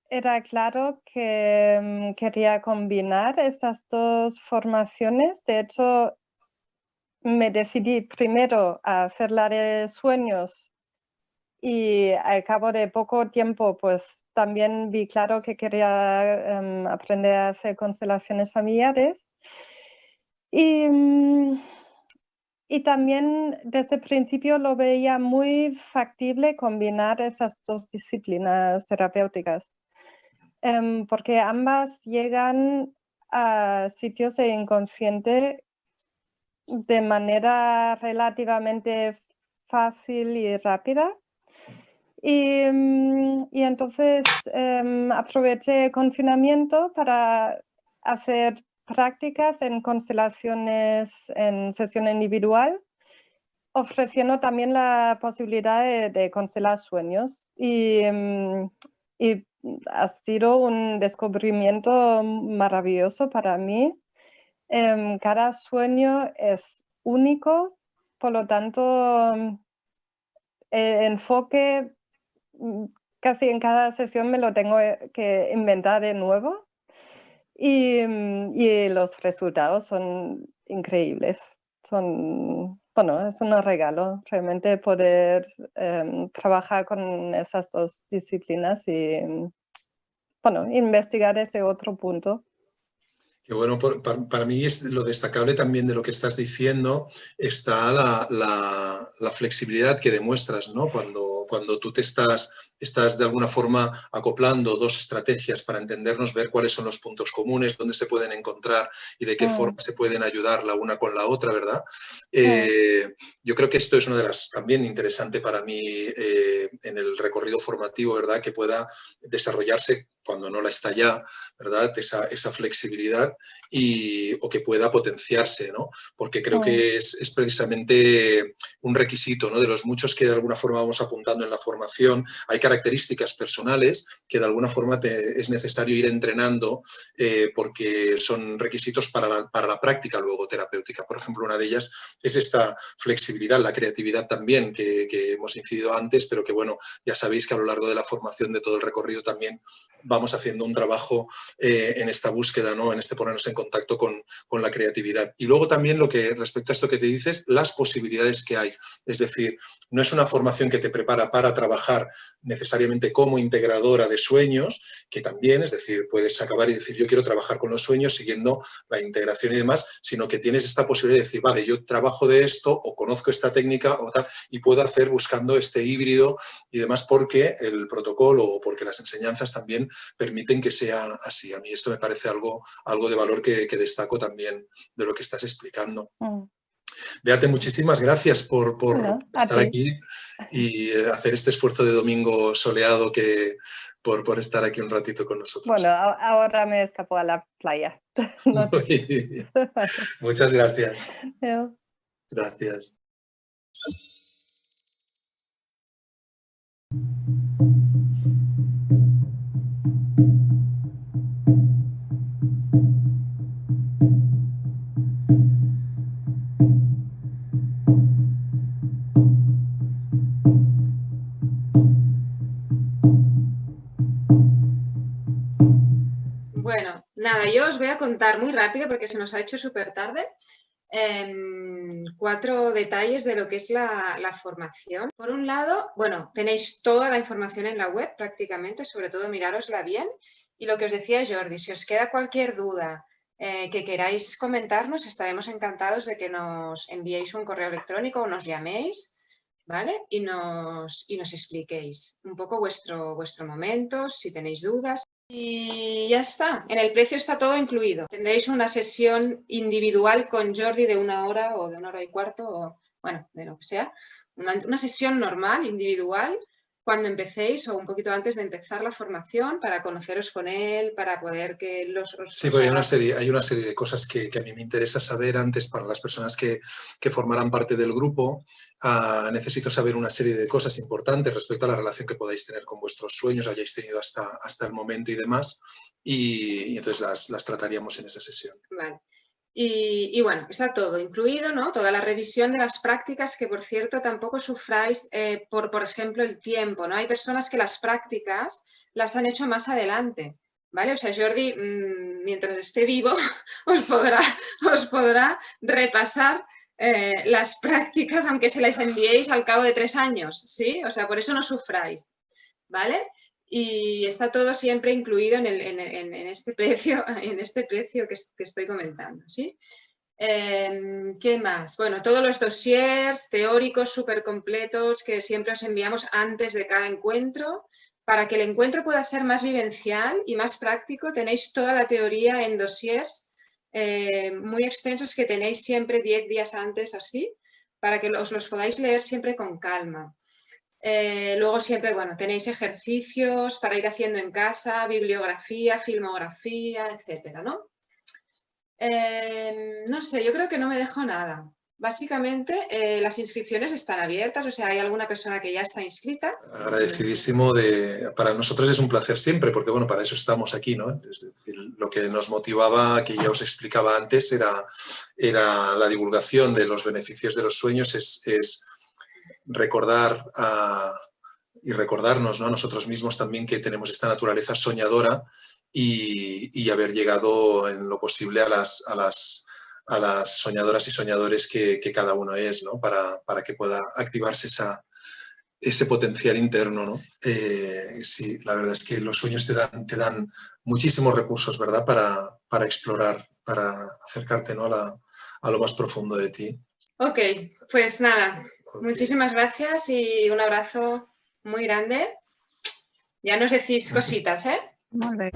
era claro que quería combinar estas dos formaciones. De hecho, me decidí primero a hacer la de sueños y al cabo de poco tiempo, pues también vi claro que quería aprender a hacer constelaciones familiares. Y, y también desde el principio lo veía muy factible combinar esas dos disciplinas terapéuticas. Porque ambas llegan a sitios de inconsciente de manera relativamente fácil y rápida. Y entonces aproveché el confinamiento para hacer prácticas en constelaciones en sesión individual, ofreciendo también la posibilidad de constelar sueños. Y ha sido un descubrimiento maravilloso para mí. Cada sueño es único, por lo tanto, el enfoque casi en cada sesión me lo tengo que inventar de nuevo y los resultados son increíbles. Bueno, es un regalo realmente poder trabajar con esas dos disciplinas y, bueno, investigar ese otro punto.
Que bueno, para mí es lo destacable también de lo que estás diciendo, está la flexibilidad que demuestras, ¿no? Cuando tú te estás de alguna forma acoplando dos estrategias para entendernos, ver cuáles son los puntos comunes, dónde se pueden encontrar y de qué forma se pueden ayudar la una con la otra, ¿verdad? Yo creo que esto es una de las también interesante para mí en el recorrido formativo, ¿verdad? Que pueda desarrollarse cuando no la está ya, ¿verdad? Esa flexibilidad o que pueda potenciarse, ¿no? Porque creo que es precisamente un requisito, ¿no? De los muchos que de alguna forma vamos apuntando en la formación. Hay características personales que de alguna forma es necesario ir entrenando porque son requisitos para la práctica luego terapéutica. Por ejemplo, una de ellas es esta flexibilidad, la creatividad también, que hemos incidido antes, pero que, bueno, ya sabéis que a lo largo de la formación de todo el recorrido también vamos haciendo un trabajo en esta búsqueda, ¿no? En este ponernos en contacto con la creatividad. Y luego también respecto a esto que te dices, las posibilidades que hay. Es decir, no es una formación que te prepara para trabajar necesariamente como integradora de sueños, que también, es decir, puedes acabar y decir yo quiero trabajar con los sueños siguiendo la integración y demás, sino que tienes esta posibilidad de decir, vale, yo trabajo de esto o conozco esta técnica o tal y puedo hacer buscando este híbrido y demás porque el protocolo o porque las enseñanzas también permiten que sea así. A mí esto me parece algo de valor que destaco también de lo que estás explicando. Beate, muchísimas gracias por estar aquí y hacer este esfuerzo de domingo soleado por estar aquí un ratito con nosotros.
Bueno, ahora me escapo a la playa.
Muchas gracias. Gracias.
Bueno, nada, yo os voy a contar muy rápido porque se nos ha hecho súper tarde 4 detalles de lo que es la formación. Por un lado, bueno, tenéis toda la información en la web prácticamente, sobre todo mirárosla bien. Y lo que os decía Jordi, si os queda cualquier duda que queráis comentarnos, estaremos encantados de que nos enviéis un correo electrónico o nos llaméis, ¿vale? Y nos expliquéis un poco vuestro momento, si tenéis dudas. Y ya está, en el precio está todo incluido. Tendréis una sesión individual con Jordi de 1 hora o de 1 hora y cuarto, o bueno, de lo que sea. Una sesión normal, individual, cuando empecéis o un poquito antes de empezar la formación, para conoceros con él, para poder que
Sí, pues hay una serie de cosas que a mí me interesa saber antes para las personas que formarán parte del grupo. Necesito saber una serie de cosas importantes respecto a la relación que podáis tener con vuestros sueños, hayáis tenido hasta el momento y demás, y entonces las trataríamos en esa sesión.
Vale. Y bueno, está todo incluido, ¿no? Toda la revisión de las prácticas, que por cierto tampoco sufráis por ejemplo, el tiempo, ¿no? Hay personas que las prácticas las han hecho más adelante, ¿vale? O sea, Jordi, mientras esté vivo, os podrá repasar las prácticas, aunque se las enviéis al cabo de 3 años, ¿sí? O sea, por eso no sufráis, ¿vale? Y está todo siempre incluido en este precio que estoy comentando, ¿sí? ¿Qué más? Bueno, todos los dossiers teóricos súper completos que siempre os enviamos antes de cada encuentro. Para que el encuentro pueda ser más vivencial y más práctico, tenéis toda la teoría en dossiers muy extensos que tenéis siempre 10 días antes, así, para que os los podáis leer siempre con calma. Luego siempre, bueno, tenéis ejercicios para ir haciendo en casa, bibliografía, filmografía, etcétera, ¿no? No sé, yo creo que no me dejo nada. Básicamente, las inscripciones están abiertas, o sea, hay alguna persona que ya está inscrita.
Agradecidísimo. Para nosotros es un placer siempre, porque bueno, para eso estamos aquí, ¿no? Es decir, lo que nos motivaba, que ya os explicaba antes, era la divulgación de los beneficios de los sueños, es recordar y recordarnos, ¿no?, a nosotros mismos también, que tenemos esta naturaleza soñadora y haber llegado en lo posible a las soñadoras y soñadores que cada uno es, ¿no?, para que pueda activarse ese potencial interno, ¿no? Sí, la verdad es que los sueños te dan muchísimos recursos, ¿verdad?, para explorar, para acercarte, ¿no?, a lo más profundo de ti.
Ok, pues nada, muchísimas gracias y un abrazo muy grande. Ya nos decís cositas, ¿eh?
Muy bien.